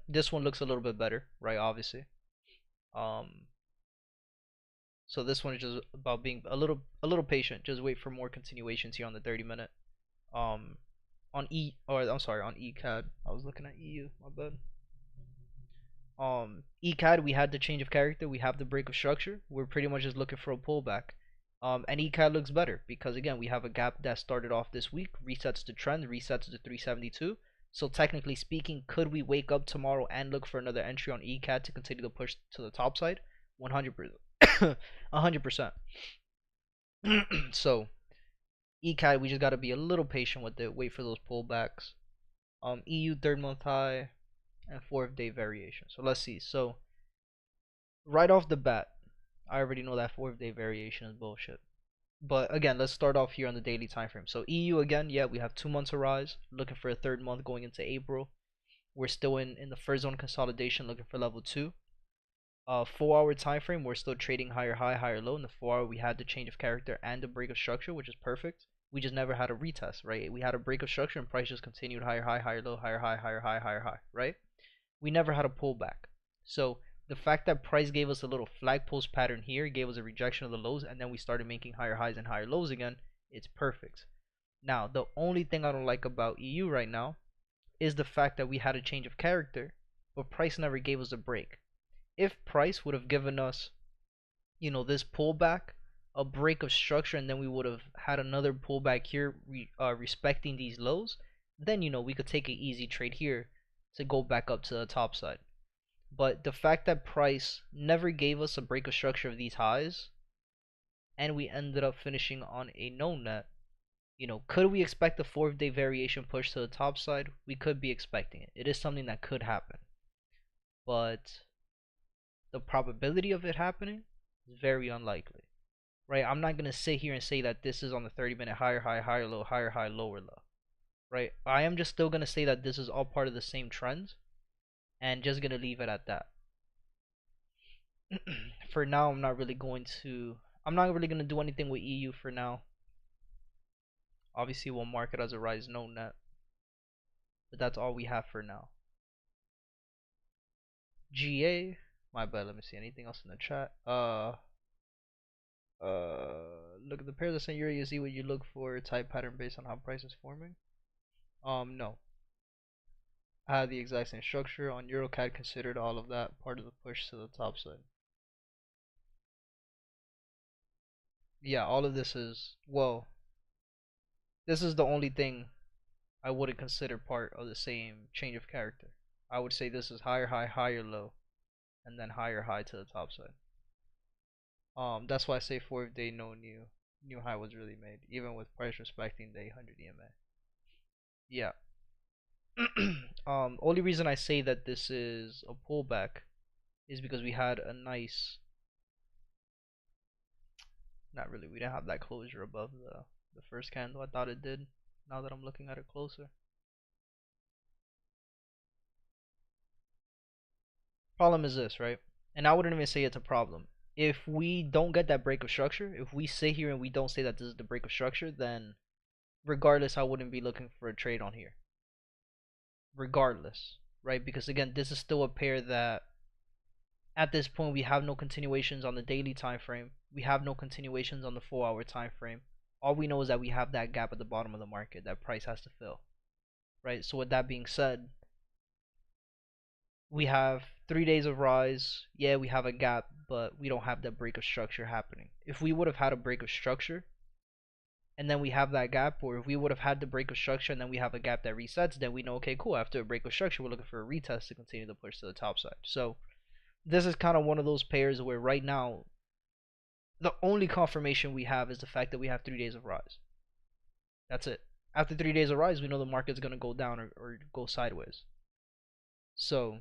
This one looks a little bit better, right? Obviously. So this one is just about being a little patient. Just wait for more continuations here on the 30-minute. On on ECAD. I was looking at EU. My bad. ECAD, we had the change of character. We have the break of structure. We're pretty much just looking for a pullback. And ECAD looks better because again we have a gap that started off this week, resets the trend, resets to 372. So technically speaking, could we wake up tomorrow and look for another entry on ECAD to continue to push to the top side? 100%. 100%. So ECAD, we just gotta be a little patient with it. Wait for those pullbacks. EU third month high and fourth day variation. So let's see. So right off the bat, I already know that fourth day variation is bullshit. But again, let's start off here on the daily time frame. So EU again, yeah, we have 2 months of rise, looking for a third month going into April. We're still in the first zone consolidation, looking for level 2. 4-hour time frame, we're still trading higher high, higher low. In the 4-hour, we had the change of character and the break of structure, which is perfect. We just never had a retest, right? We had a break of structure and price just continued higher high, higher low, higher high, higher high, higher high, right? we never had a pullback. So the fact that price gave us a little flag post pattern here, gave us a rejection of the lows, and then we started making higher highs and higher lows again, it's perfect. Now, the only thing I don't like about EU right now is the fact that we had a change of character, but price never gave us a break. If price would have given us, this pullback, a break of structure, and then we would have had another pullback here respecting these lows, then we could take an easy trade here to go back up to the top side. But the fact that price never gave us a break of structure of these highs, and we ended up finishing on a no net, could we expect a 4-day variation push to the top side? We could be expecting it. It is something that could happen, but the probability of it happening is very unlikely, right? I'm not gonna sit here and say that this is on the 30-minute higher high, higher low, higher high, lower low, right? I am just still gonna say that this is all part of the same trend, and just gonna leave it at that. For now, I'm not really gonna do anything with EU for now. Obviously, we'll mark it as a rise no net, but that's all we have for now. GA, my bad. Let me see anything else in the chat. Look at the pairs of EURUSD. What you look for type pattern based on how price is forming. No. I had the exact same structure on EURCAD. Considered all of that part of the push to the top side. Yeah, all of this is, well, this is the only thing I wouldn't consider part of the same change of character. I would say this is higher high, higher low, and then higher high to the top side. That's why I say 4-day no new high was really made, even with price respecting the 800 EMA. Yeah. Only reason I say that this is a pullback is because we had a nice, not really, we didn't have that closure above the first candle. I thought it did, now that I'm looking at it closer. Problem is this, right? And I wouldn't even say it's a problem. If we don't get that break of structure, if we sit here and we don't say that this is the break of structure, then regardless, I wouldn't be looking for a trade on here. Regardless, right? Because again, this is still a pair that at this point we have no continuations on the daily time frame. We have no continuations on the 4-hour time frame. All we know is that we have that gap at the bottom of the market that price has to fill, right? So with that being said, we have 3 days of rise. Yeah, we have a gap, but we don't have that break of structure happening. If we would have had a break of structure and then we have that gap, or if we would have had the break of structure and then we have a gap that resets, then we know, okay, cool, after a break of structure we're looking for a retest to continue the push to the top side. So this is kind of one of those pairs where right now the only confirmation we have is the fact that we have 3 days of rise. That's it. After 3 days of rise, we know the market's going to go down or go sideways. So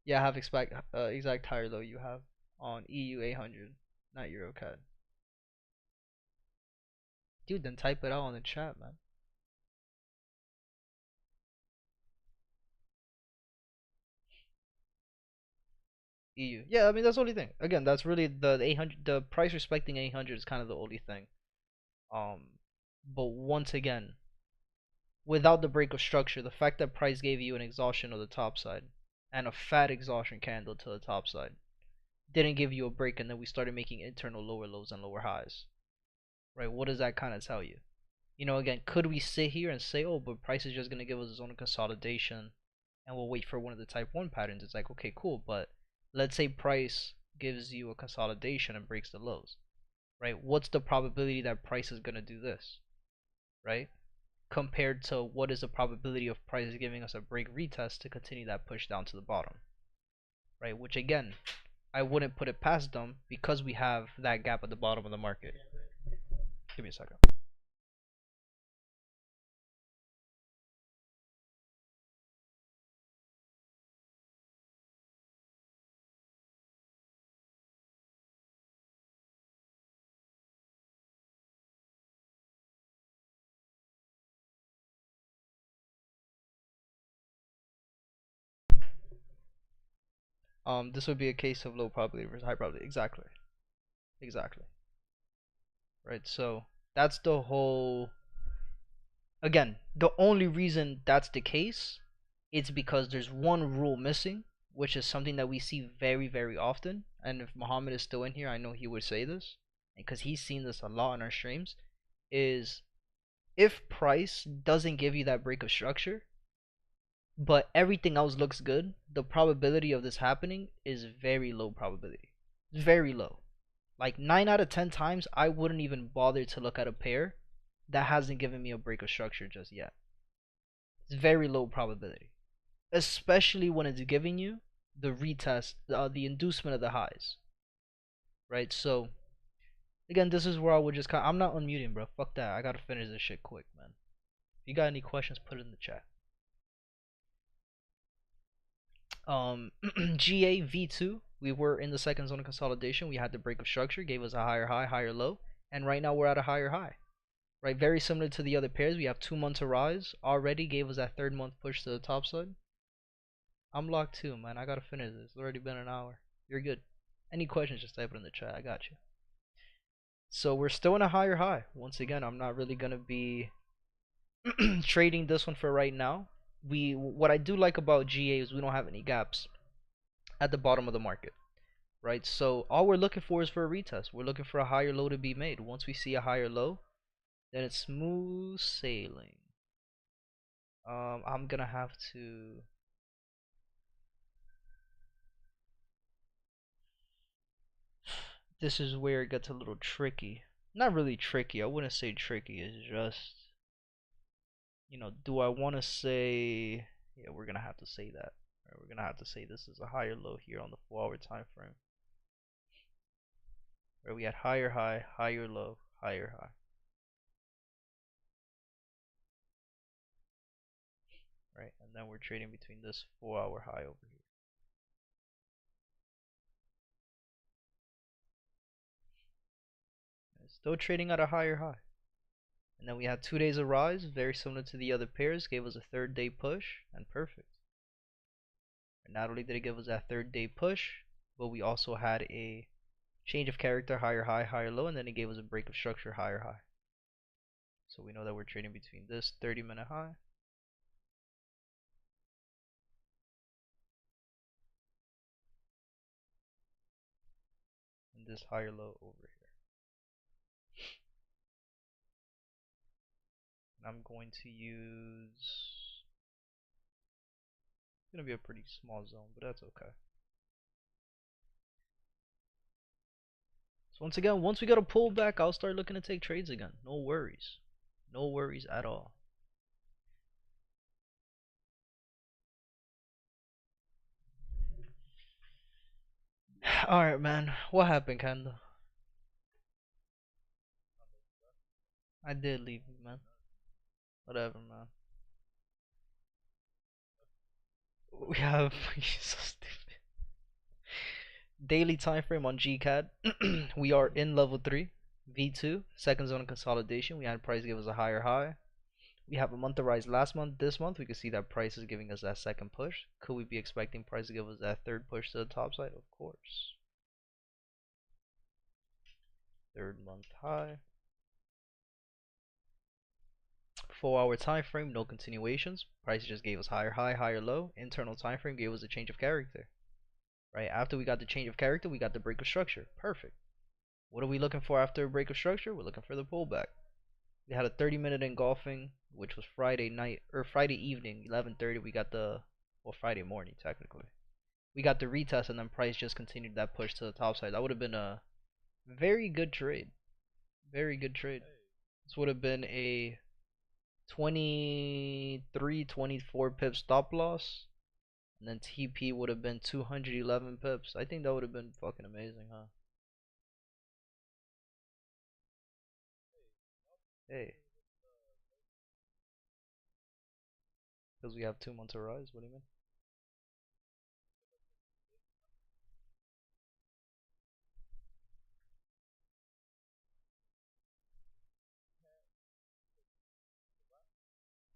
yeah, I have exact higher low you have on EU 800, not EURCAD. Dude, then type it out on the chat, man. EU. Yeah, I mean that's the only thing. Again, that's really the 800. The price respecting 800 is kind of the only thing. But once again, without the break of structure, the fact that price gave you an exhaustion of the top side and a fat exhaustion candle to the top side didn't give you a break, and then we started making internal lower lows and lower highs, right? What does that kind of tell you? Again, could we sit here and say, oh, but price is just going to give us its own consolidation and we'll wait for one of the type 1 patterns? It's like, okay, cool, but let's say price gives you a consolidation and breaks the lows, right? What's the probability that price is going to do this, right? Compared to what is the probability of price giving us a break retest to continue that push down to the bottom, right? Which again, I wouldn't put it past them because we have that gap at the bottom of the market. Give me a second. This would be a case of low probability versus high probability. Exactly. Right, so that's the whole, Again, the only reason that's the case it's because there's one rule missing, which is something that we see very, very often. And if Muhammad is still in here, I know he would say this, because he's seen this a lot in our streams. Is if price doesn't give you that break of structure, but everything else looks good, the probability of this happening is very low probability. Very low. Like 9 out of 10 times, I wouldn't even bother to look at a pair that hasn't given me a break of structure just yet. It's very low probability, especially when it's giving you the retest, the inducement of the highs, right? So again, this is where I would just I'm not unmuting, bro. Fuck that. I gotta finish this shit quick, man. If you got any questions, put it in the chat. GA V2, we were in the second zone of consolidation. We had the break of structure, gave us a higher high, higher low, and right now we're at a higher high. Right, very similar to the other pairs. We have 2 months to rise already, gave us that third month push to the top side. I'm locked too, man. I gotta finish this. It's already been an hour. You're good. Any questions, just type it in the chat. I got you. So we're still in a higher high. Once again, I'm not really gonna be trading this one for right now. What I do like about GA is we don't have any gaps at the bottom of the market, right? So all we're looking for is for a retest. We're looking for a higher low to be made. Once we see a higher low, then it's smooth sailing. I'm gonna have to. This is where it gets a little tricky. Not really tricky. I wouldn't say tricky. It's just, do I want to say? Yeah, we're gonna have to say that. Right, we're gonna have to say this is a higher low here on the 4-hour time frame. Where we had higher high, higher low, higher high. Right, and then we're trading between this 4-hour high over here. And still trading at a higher high. And then we had 2 days of rise, very similar to the other pairs, gave us a 3rd day push, and perfect. And not only did it give us that 3rd day push, but we also had a change of character, higher high, higher low, and then it gave us a break of structure, higher high. So we know that we're trading between this 30-minute high and this higher low over here. And I'm going to use, it's going to be a pretty small zone, but that's okay. So once again, once we get a pullback, I'll start looking to take trades again. No worries. No worries at all. Alright, man. What happened, Kendall? I did leave you, man. Whatever, man. We have so stupid. Daily time frame on GCAD. We are in level 3, V2, second zone of consolidation. We had price give us a higher high. We have a month to rise last month. This month, we can see that price is giving us that second push. Could we be expecting price to give us that third push to the top side? Of course. Third month high. 4-hour time frame, no continuations. Price just gave us higher high, higher low. Internal time frame gave us a change of character. Right after we got the change of character, we got the break of structure. Perfect. What are we looking for after a break of structure? We're looking for the pullback. We had a 30-minute engulfing, which was Friday night or Friday evening, 11:30. We got the, well, Friday morning technically. We got the retest, and then price just continued that push to the top side. That would have been a very good trade. Very good trade. This would have been a 23, 24 pip stop loss, and then TP would have been 211 pips. I think that would have been fucking amazing, huh? Hey, because we have 2 months to rise. What do you mean?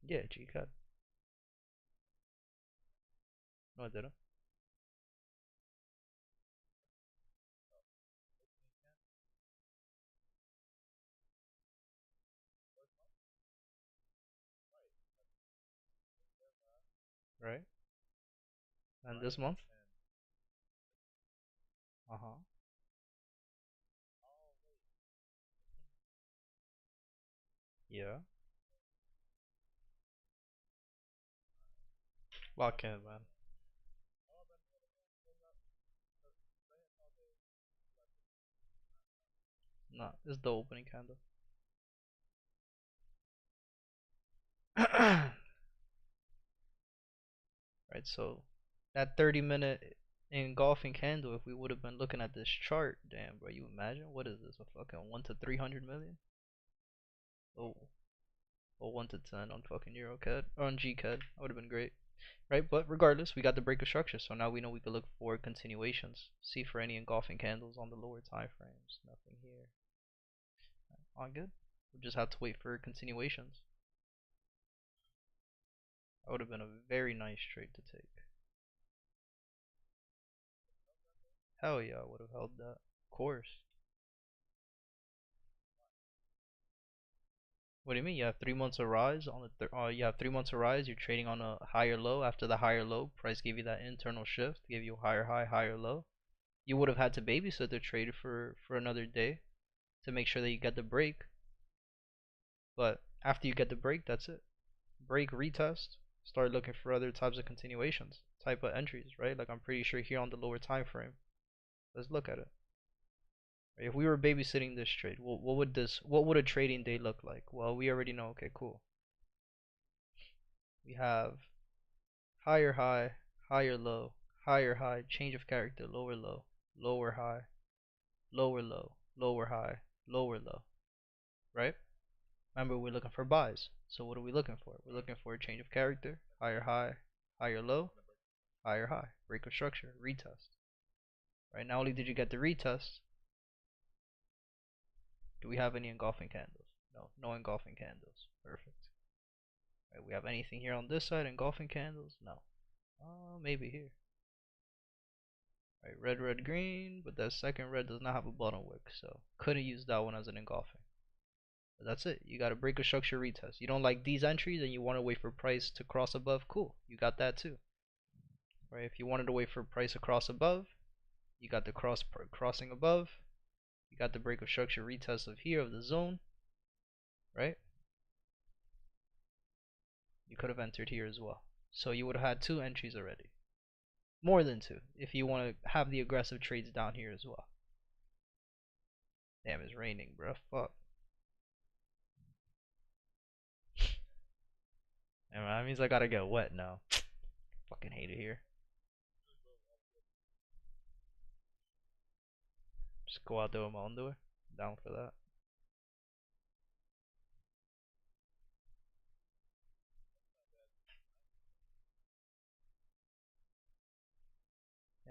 Yeah, GCAD. No, I didn't. right? And this month? Uh-huh. Yeah. Lock in, man. No, it's the opening candle. Right, so that 30-minute engulfing candle, if we would have been looking at this chart, damn, bro, you imagine? What is this, a fucking 1 to 300 million? Oh, or 1 to 10 on fucking EURCAD, or on GCAD. That would have been great. Right, but regardless, we got the break of structure, so now we know we could look for continuations. See for any engulfing candles on the lower time frames. Nothing here. All good. We'll just have to wait for continuations. That would have been a very nice trade to take. Hell yeah, I would have held that. Of course. What do you mean? You have 3 months of rise on the you have 3 months of rise. You're trading on a higher low. After the higher low, price gave you that internal shift, gave you a higher high, higher low. You would have had to babysit the trade for another day to make sure that you get the break. But after you get the break, that's it. Break, retest, start looking for other types of continuations, type of entries, right? Like I'm pretty sure here on the lower time frame. Let's look at it. Right? If we were babysitting this trade, what would a trading day look like? Well, we already know. Okay, cool. We have higher high, higher low, higher high, change of character, lower low, lower high, lower low, lower high, lower low, right? Remember, we're looking for buys. So what are we looking for? We're looking for a change of character, higher high, higher low, higher high, break of structure, retest. Right, not only did you get the retest, do we have any engulfing candles? No, no engulfing candles. Perfect. Right, we have anything here on this side, engulfing candles? No. Maybe here. Right, red, red, green, but that second red does not have a bottom wick, so couldn't use that one as an engulfing. But that's it. You got a break of structure retest. You don't like these entries and you want to wait for price to cross above? Cool. You got that too. Right, if you wanted to wait for price to cross above, you got the crossing above. You got the break of structure retest of here of the zone, right? You could have entered here as well. So you would have had two entries already. More than two, if you want to have the aggressive trades down here as well. Damn, it's raining, bro. Fuck. And that means I gotta get wet now. Fucking hate it here. Just go out there with my underwear. Down for that.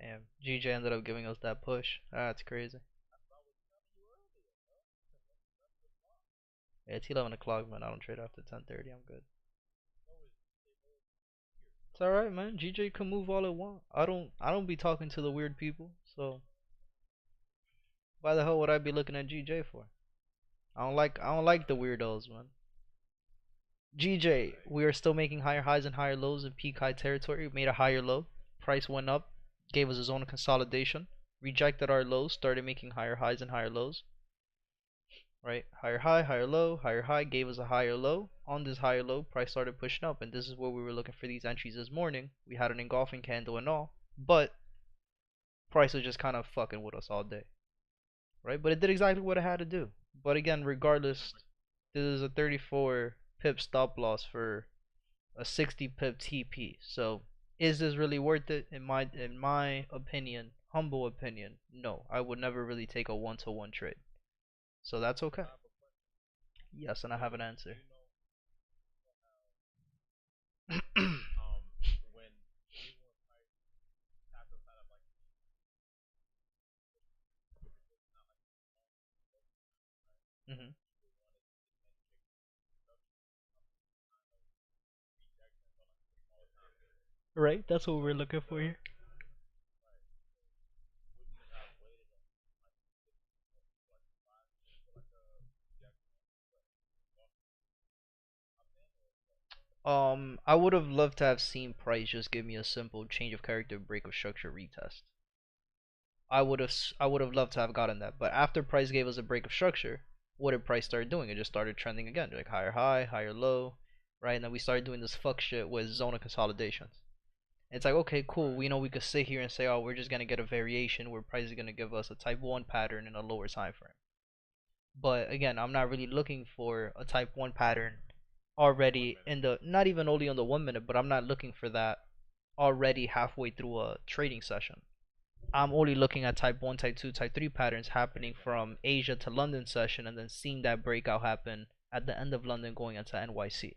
Damn, GJ ended up giving us that push. That's crazy. Yeah, it's 11 o'clock, man. I don't trade after 10:30. I'm good. It's alright, man. GJ can move all it want. I don't be talking to the weird people, so why the hell would I be looking at GJ for? I don't like the weirdos, man. GJ, we are still making higher highs and higher lows in peak high territory. We made a higher low. Price went up, gave us a zone of consolidation. Rejected our lows, started making higher highs and higher lows. Right? Higher high, higher high, gave us a higher low. On this higher low, price started pushing up, and this is where we were looking for these entries this morning. We had an engulfing candle and all, but price was just kind of fucking with us all day. Right? But it did exactly what it had to do. But again, regardless, this is a 34 pip stop loss for a 60 pip TP. So is this really worth it? In my opinion, humble opinion, no. I would never really take a one-to-one trade. So that's okay. Yes, and I have an answer. Hmm. Right, that's what we're looking for here. I would have loved to have seen price just give me a simple change of character, break of structure, retest. I would have loved to have gotten that. But after price gave us a break of structure, what did price start doing? It just started trending again, like higher high, higher low, right? And then we started doing this fuck shit with zone of consolidations. It's like, okay, cool. We know we could sit here and say, oh, we're just gonna get a variation where price is gonna give us a type 1 pattern in a lower time frame. But again, I'm not really looking for a type 1 pattern already in the, not even only on the 1 minute, but I'm not looking for that already halfway through a trading session. I'm only looking at type 1, type 2, type 3 patterns happening from Asia to London session and then seeing that breakout happen at the end of London going into NYC.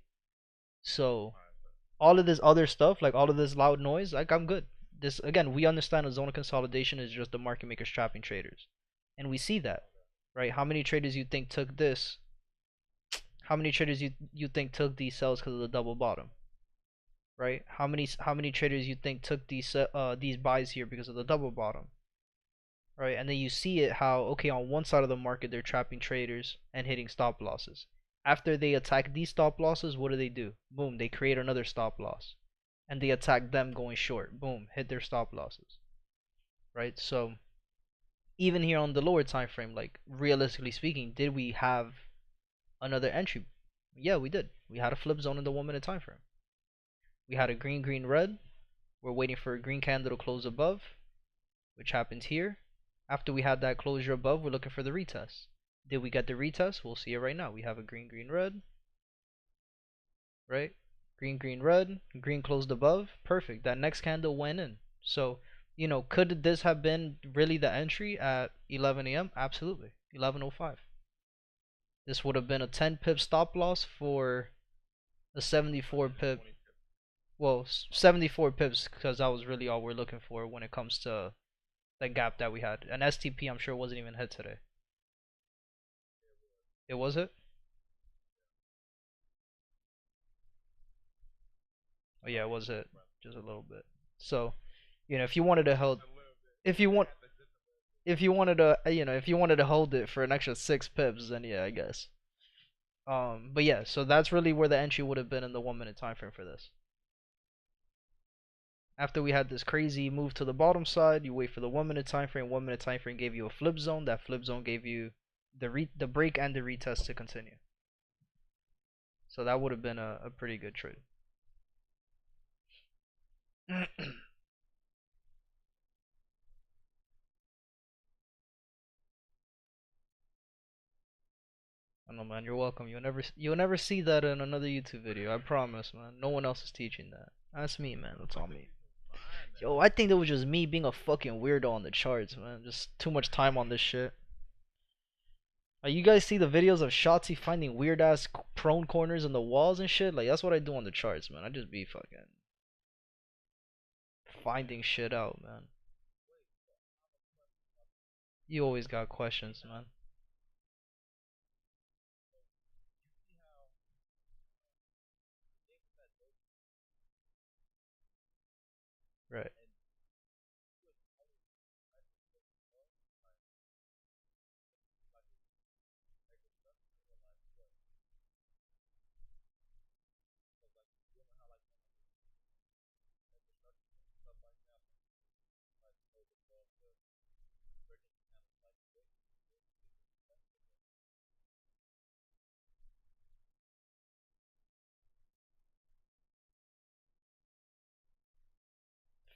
So all of this other stuff, like all of this loud noise, like I'm good. This again, we understand a zone of consolidation is just the market makers trapping traders. And we see that, right? How many traders you think took this? How many traders you think took these sells because of the double bottom? Right? How many traders you think took these buys here because of the double bottom? Right? And then you see it how, okay, on one side of the market they're trapping traders and hitting stop losses. After they attack these stop losses, what do? Boom, they create another stop loss. And they attack them going short. Boom, hit their stop losses. Right? So even here on the lower time frame, like realistically speaking, did we have another entry? Yeah, we did. We had a flip zone in the 1 minute time frame. We had a green, green, red. We're waiting for a green candle to close above, which happened here. After we had that closure above, we're looking for the retest. Did we get the retest? We'll see it right now. We have a green, green, red. Right? Green, green, red. Green closed above. Perfect. That next candle went in. So, you know, could this have been really the entry at 11 a.m.? Absolutely. 11:05. This would have been a 10 pip stop loss for a 74 pip. Well, 74 pips because that was really all we're looking for when it comes to the gap that we had. An STP, I'm sure, wasn't even hit today. It was it? Oh yeah, it was it. Just a little bit. So, you know, if you wanted to hold, if you want, if you wanted to, if you wanted to hold it for an extra 6 pips, then yeah, I guess. But yeah, so that's really where the entry would have been in the 1 minute time frame for this. After we had this crazy move to the bottom side, you wait for the 1 minute time frame. 1 minute time frame gave you a flip zone. That flip zone gave you the break and the retest to continue. So that would have been a pretty good trade. I don't know, man. You're welcome. You'll never see that in another YouTube video. I promise, man. No one else is teaching that. That's me, man. That's all me. Yo, I think that was just me being a fucking weirdo on the charts, man. Just too much time on this shit. Like, you guys see the videos of Shotzi finding weird ass prone corners in the walls and shit? Like, that's what I do on the charts, man. I just be fucking finding shit out, man. You always got questions, man. Right.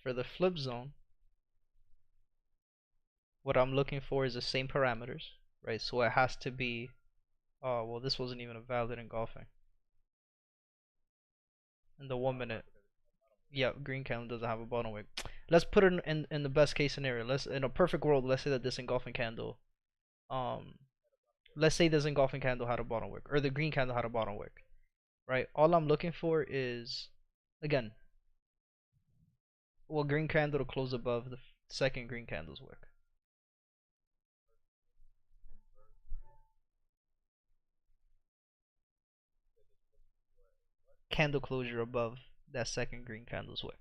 For the flip zone, what I'm looking for is the same parameters, right? So it has to be. Oh, well, this wasn't even a valid engulfing. In the 1 minute. Yeah, green candle doesn't have a bottom wick. Let's put it in the best case scenario. Let's in a perfect world, let's say that this engulfing candle, um, let's say this engulfing candle had a bottom wick, or the green candle had a bottom wick, right? All I'm looking for is, again, well, green candle to close above the second green candle's wick. Candle closure above that second green candle's wick.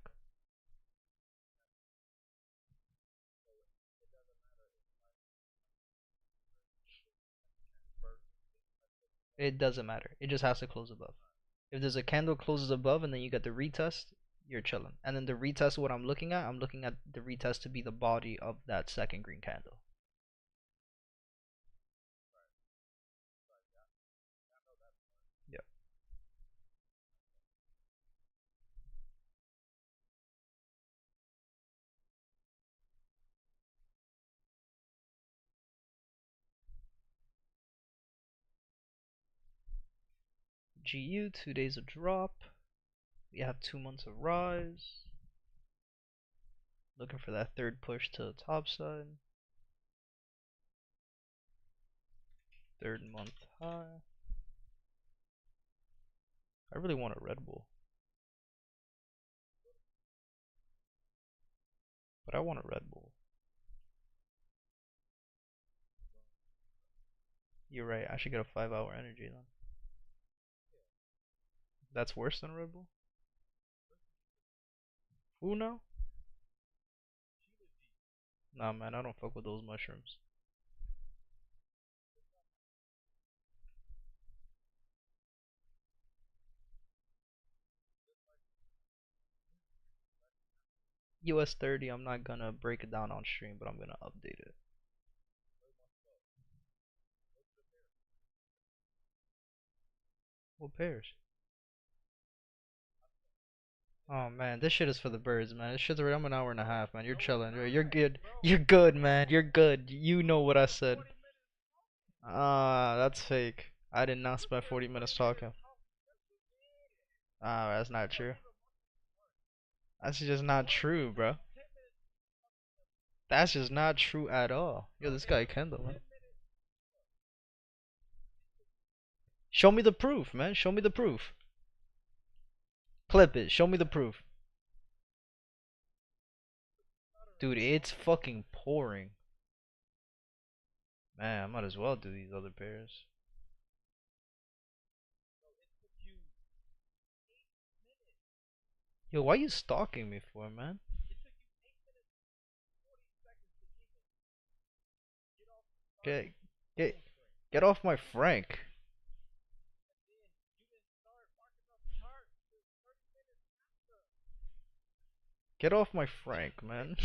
It doesn't matter. It just has to close above. If there's a candle closes above and then you get the retest, you're chilling. And then the retest, what I'm looking at the retest to be the body of that second green candle. Yeah. GU, 2 days of drop. We have 2 months of rise. Looking for that third push to the top side. Third month high. I really want a Red Bull. But I want a Red Bull. You're right, I should get a 5-hour energy then. That's worse than Red Bull? Who now? Nah man, I don't fuck with those mushrooms. US30, I'm not gonna break it down on stream, but I'm gonna update it. What pairs? Oh man, this shit is for the birds, man. This shit's already, I'm an hour and a half, man. You're chilling. You're good. You're good, man. You're good. You know what I said. Ah, that's fake. I did not spend 40 minutes talking. Ah, that's not true. That's just not true, bro. That's just not true at all. Yo, this guy Kendall, man. Show me the proof, man. Show me the proof. Clip it. Show me the proof. Dude, it's fucking pouring. Man, I might as well do these other pairs. Yo, why you stalking me for, man? Get, get, get off my Frank. Get off my Frank, man.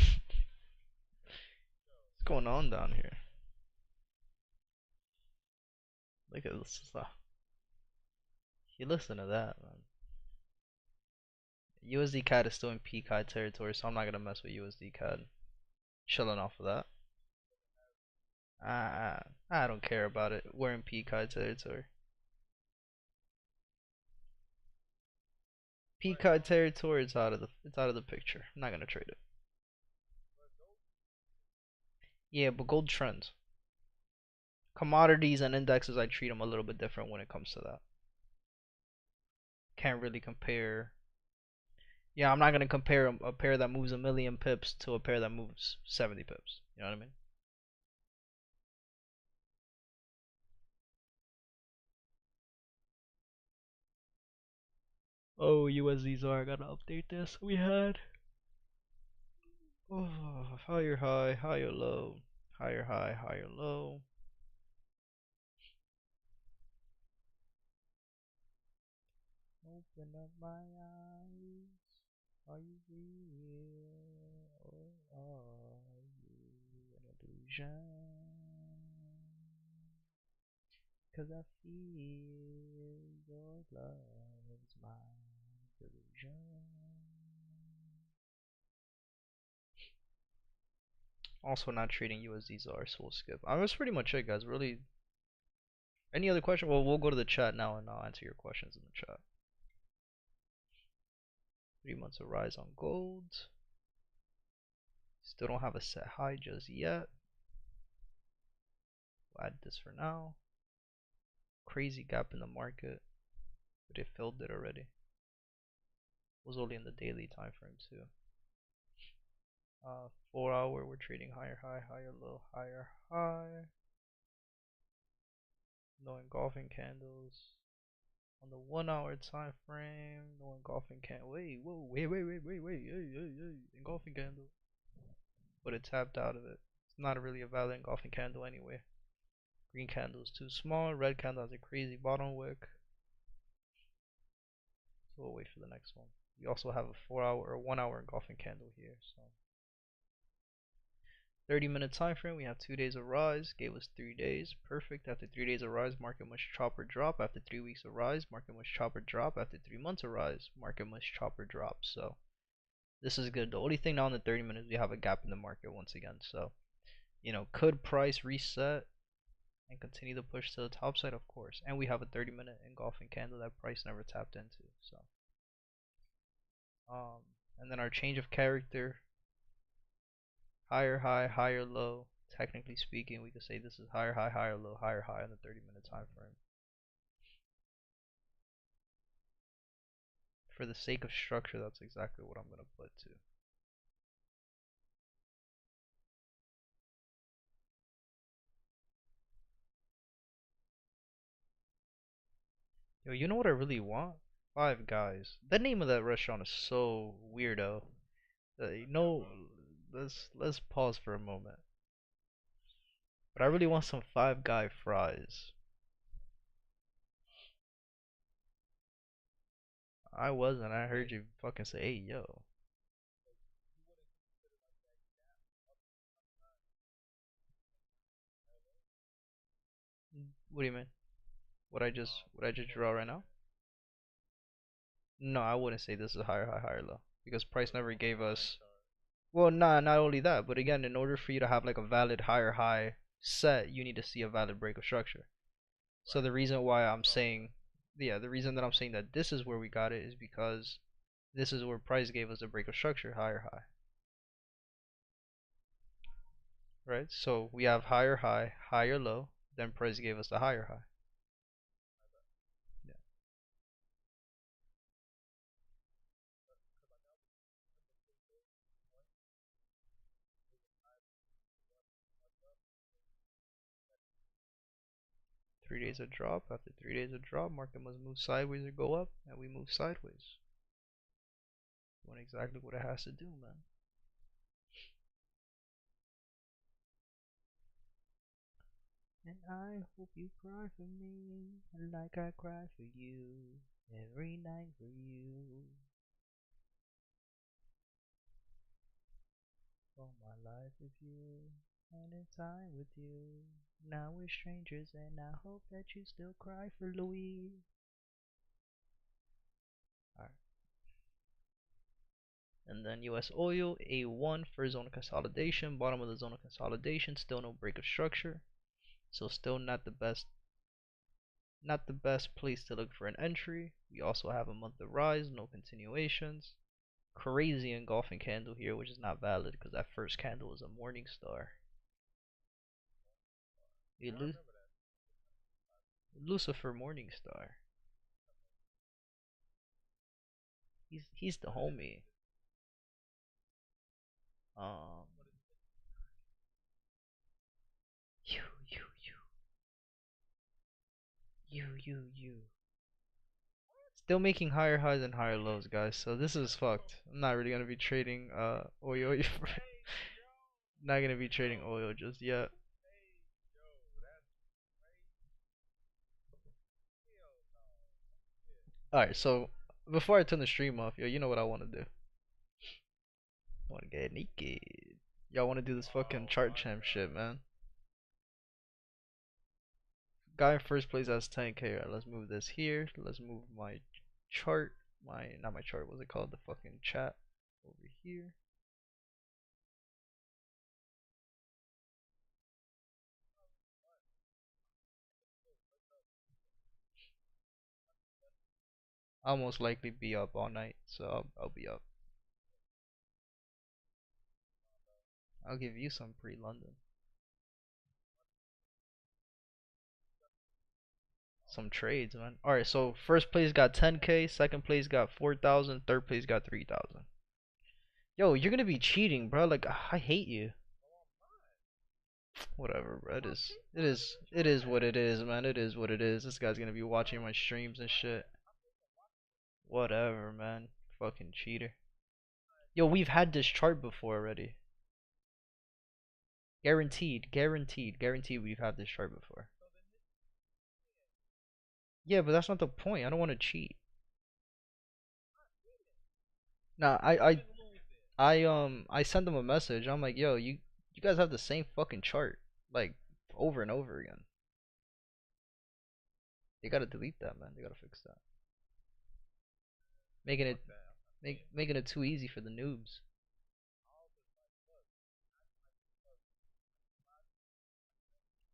What's going on down here? Look at this stuff. You listen to that, man. USDCAD is still in peak high territory, so I'm not gonna mess with USDCAD. Chilling off of that. I don't care about it. We're in peak high territory. Peak high territory is out of the picture. I'm not gonna trade it. Yeah, but gold trends. Commodities and indexes, I treat them a little bit different when it comes to that. Can't really compare. Yeah, I'm not gonna compare a pair that moves a million pips to a pair that moves 70 pips. You know what I mean? Oh, USDZR, I gotta update this. We had higher high, higher low, higher high, higher low. Open up my eyes. Are you real or are you an illusion? 'Cause I feel your love's my illusion. Also not trading USDZR, so we'll skip. That's pretty much it, guys. Really. Any other question? Well, we'll go to the chat now and I'll answer your questions in the chat. 3 months of rise on gold. Still don't have a set high just yet. We'll add this for now. Crazy gap in the market, but it filled it already. It was only in the daily time frame too. 4 hour, we're trading higher high, higher low, higher high. No engulfing candles. On the 1 hour time frame, no engulfing candle. Wait, engulfing candle. But it tapped out of it. It's not really a valid engulfing candle anyway. Green candle is too small. Red candle has a crazy bottom wick. So we'll wait for the next one. We also have a 4 hour or 1 hour engulfing candle here. So 30-minute time frame, we have 2 days of rise, gave us 3 days, perfect. After 3 days of rise, market must chop or drop. After 3 weeks of rise, market must chop or drop. After 3 months of rise, market must chop or drop. So this is good. The only thing now in the 30 minutes, we have a gap in the market once again. So, you know, could price reset and continue to push to the top side? Of course. And we have a 30-minute engulfing candle that price never tapped into. So, and then our change of character, higher high, higher low. Technically speaking, we could say this is higher high, higher low, higher high on the 30-minute time frame. For the sake of structure, that's exactly what I'm going to put too. Yo, you know what I really want? Five Guys. The name of that restaurant is so weirdo. You know, let's pause for a moment. But I really want some Five Guy fries. I wasn't. I heard you fucking say, "Hey, yo." What do you mean? What I just draw right now? No, I wouldn't say this is higher high, higher low because price never gave us. Well, nah, not only that, but again, in order for you to have like a valid higher high set, you need to see a valid break of structure. So the reason why I'm saying, yeah, the reason that I'm saying that this is where we got it is because this is where price gave us a break of structure, higher high, right? So we have higher high, higher low, then price gave us the higher high. Yeah. 3 days of drop. After 3 days of drop, market must move sideways or go up, and we move sideways. Doing exactly what it has to do, man. And I hope you cry for me, like I cry for you, every night for you. All my life with you, and in time with you. Now we're strangers, and I hope that you still cry for Louis. Alright. And then US oil, A1 for zone of consolidation, bottom of the zone of consolidation, still no break of structure. So still not the best place to look for an entry. We also have a month of rise, no continuations. Crazy engulfing candle here, which is not valid because that first candle was a morning star. Lucifer Morningstar. He's the homie. Um, you you you. Still making higher highs and higher lows, guys. So this is fucked. I'm not really gonna be trading oil. Not gonna be trading oil just yet. Alright, so before I turn the stream off, yo, you know what I want to do? I want to get naked. Y'all want to do this fucking chart champ shit, man. Guy in first place has 10k. Right, let's move this here. Let's move my chart. Not my chart. What's it called? The fucking chat over here. I'll most likely be up all night, so I'll be up. I'll give you some pre-London. Some trades, man. Alright, so first place got 10k, second place got 4,000, third place got 3,000. Yo, you're gonna be cheating, bro. Like, I hate you. Whatever, bro. It is what it is, man. It is what it is. This guy's gonna be watching my streams and shit. Whatever, man. Fucking cheater. Yo, we've had this chart before already. Guaranteed we've had this chart before. Yeah, but that's not the point. I don't want to cheat. Nah, I sent them a message. I'm like, yo, you guys have the same fucking chart, like over and over again. They gotta delete that, man. They gotta fix that. Making it making it too easy for the noobs.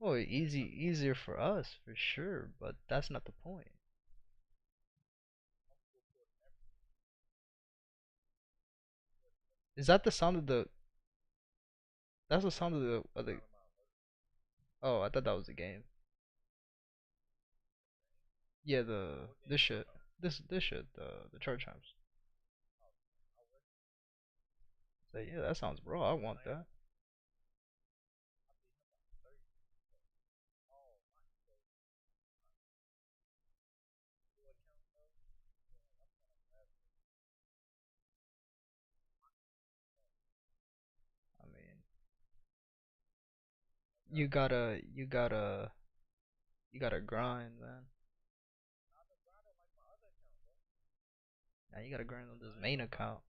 Oh, easier for us for sure, but that's not the point. Is that the sound of the? That's the sound of the. Oh, I thought that was the game. Yeah, this shit, this shit, the chart chimes. So yeah, that sounds raw. I want that. I mean, you gotta grind, man. Now you gotta grind on this main account.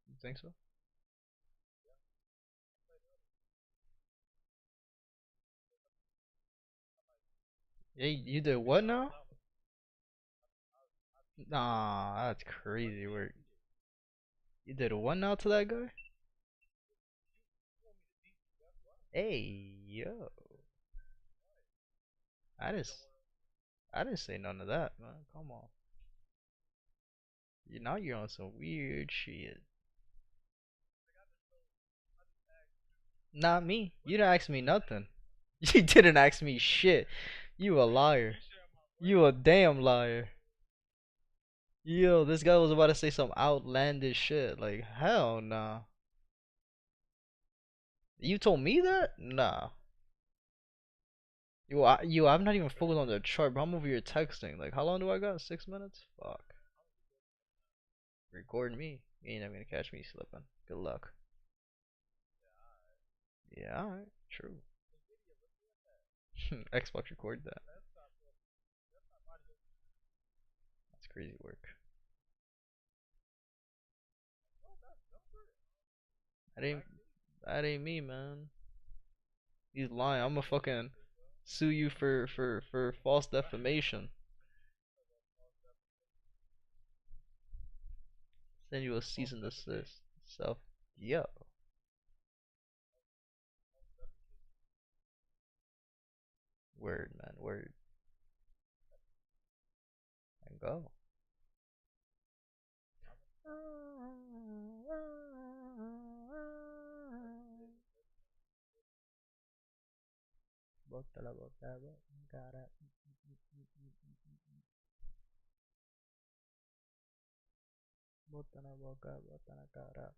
You think so? Yeah, you did what now? Nah, that's crazy work. You did what now to that guy? Hey, yo. I just I didn't say none of that, man. Come on. Now you're on some weird shit. Not me. You didn't ask me nothing. You didn't ask me shit. You a liar. You a damn liar. Yo, this guy was about to say some outlandish shit. Like, hell nah. You told me that? Nah. I'm not even focused on the chart, but I'm over here texting. Like, how long do I got? 6 minutes? Fuck. Record me. You ain't never gonna catch me slipping. Good luck. Yeah, alright. True. Xbox record that. That's crazy work. That ain't that ain't me, man. He's lying. I'm gonna fucking sue you for false defamation. Send you a cease and desist. So, yo, word, man, word, and go. Bótala, bótala, cara. Bótala boca, bótala cara.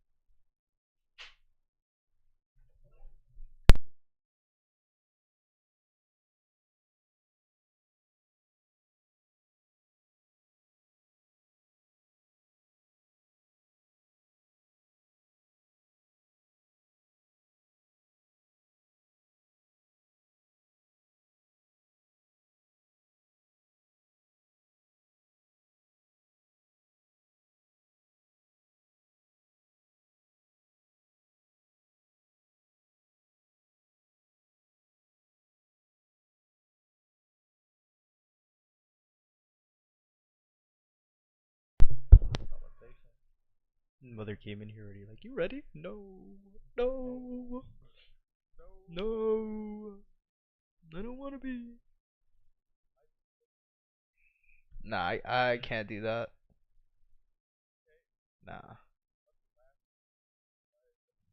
Mother came in here already. Like, you ready? No, no, no. I don't want to be. Nah, I can't do that. Nah.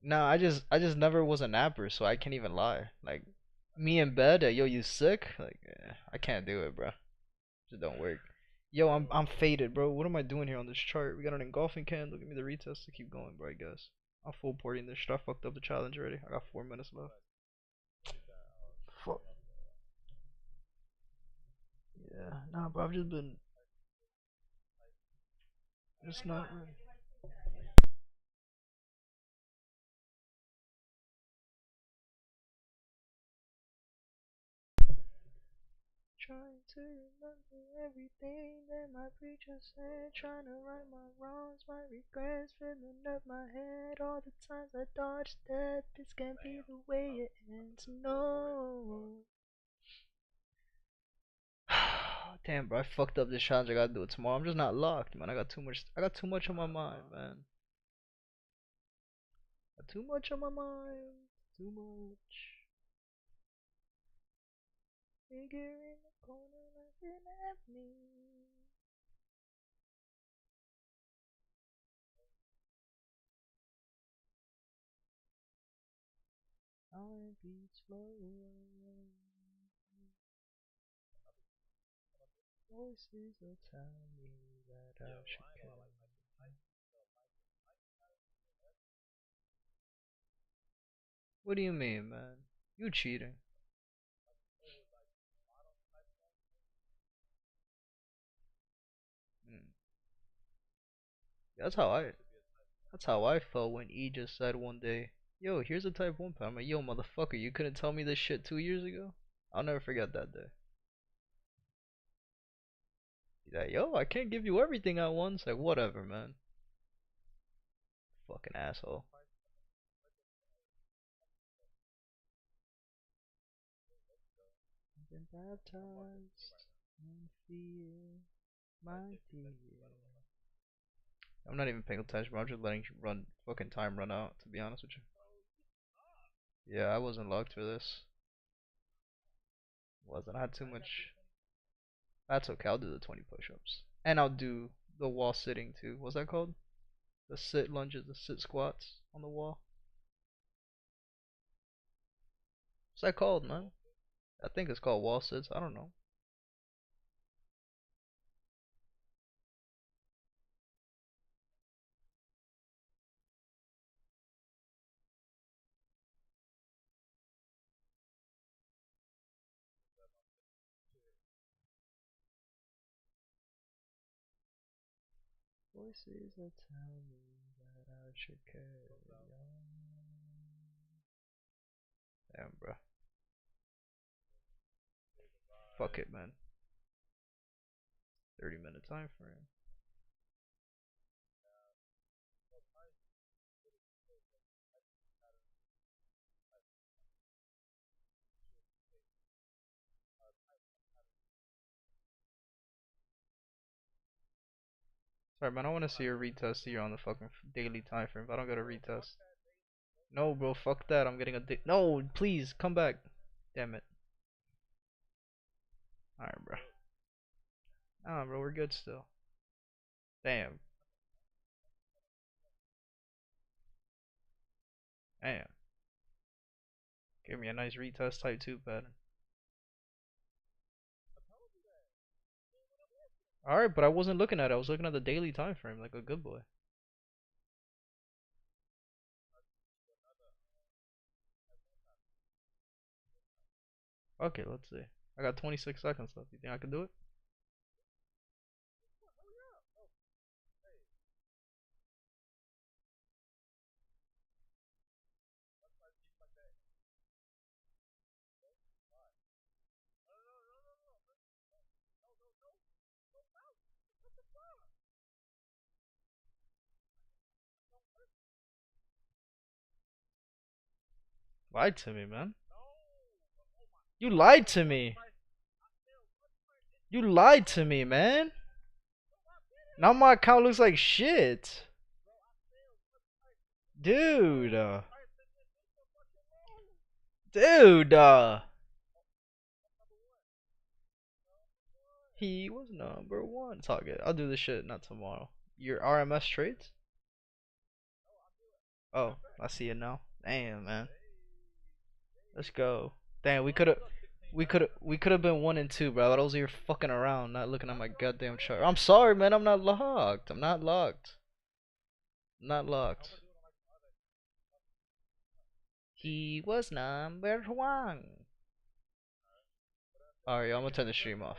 No, I just never was a napper, so I can't even lie. Like me in bed, yo, you sick? Like I can't do it, bro. Just don't work. Yo, I'm faded, bro. What am I doing here on this chart? We got an engulfing can. Look at me, the retest to keep going, bro. I guess I'm full porting this shit. I fucked up the challenge already. I got 4 minutes left. Fuck. Yeah, nah, bro. I've just been. It's not. Really. Trying to remember everything that my preacher said. Trying to right my wrongs, my regrets filling up my head. All the times I dodged death. This can't be the way it ends. No. Damn, bro, I fucked up this challenge. I gotta do it tomorrow. I'm just not locked, man. I got too much. I got too much on my mind, man. Got too much on my mind. Too much. Figure in the corner laughing at me. I'll be slow. Voices will tell me that I should care. What do you mean, man? You cheating? Mm. That's how I. That's how I felt when E just said one day, "Yo, here's a Type 1 pad." I'm like, "Yo, motherfucker, you couldn't tell me this shit 2 years ago." I'll never forget that day. He's like, "Yo, I can't give you everything at once." Like, whatever, man. Fucking asshole. I've been baptized in fear, my dear. I'm not even paying attention, bro. I'm just letting run fucking time run out, to be honest with you. Yeah, I wasn't locked for this. Wasn't. I had too much. That's okay. I'll do the 20 push-ups, and I'll do the wall sitting too. What's that called? The sit lunges, the sit squats on the wall. What's that called, man? I think it's called wall sits. I don't know. Voices that tell me that I should carry on. Damn, bro. Fuck it, man. 30-minute time frame. Sorry, man. I want to see your retest here on the fucking daily time frame. If I don't get a retest. No, bro. Fuck that. I'm getting a no, please come back. Damn it. Alright, bro. Nah, bro. We're good still. Damn. Damn. Give me a nice retest type 2 pattern. Alright, but I wasn't looking at it. I was looking at the daily time frame like a good boy. Okay, let's see. I got 26 seconds left. You think I can do it? Lied to me, man. You lied to me. You lied to me, man. Now my account looks like shit. Dude. Dude. He was number one. It's all good. I'll do this shit not tomorrow. Your RMS trades? Oh, I see it now. Damn, man. Let's go. Damn, we could have been 1 and 2, bro. But I was here fucking around, not looking at my goddamn chart. I'm sorry, man. I'm not locked. I'm not locked. Not locked. He was number one. Alright, I'm gonna turn the stream off.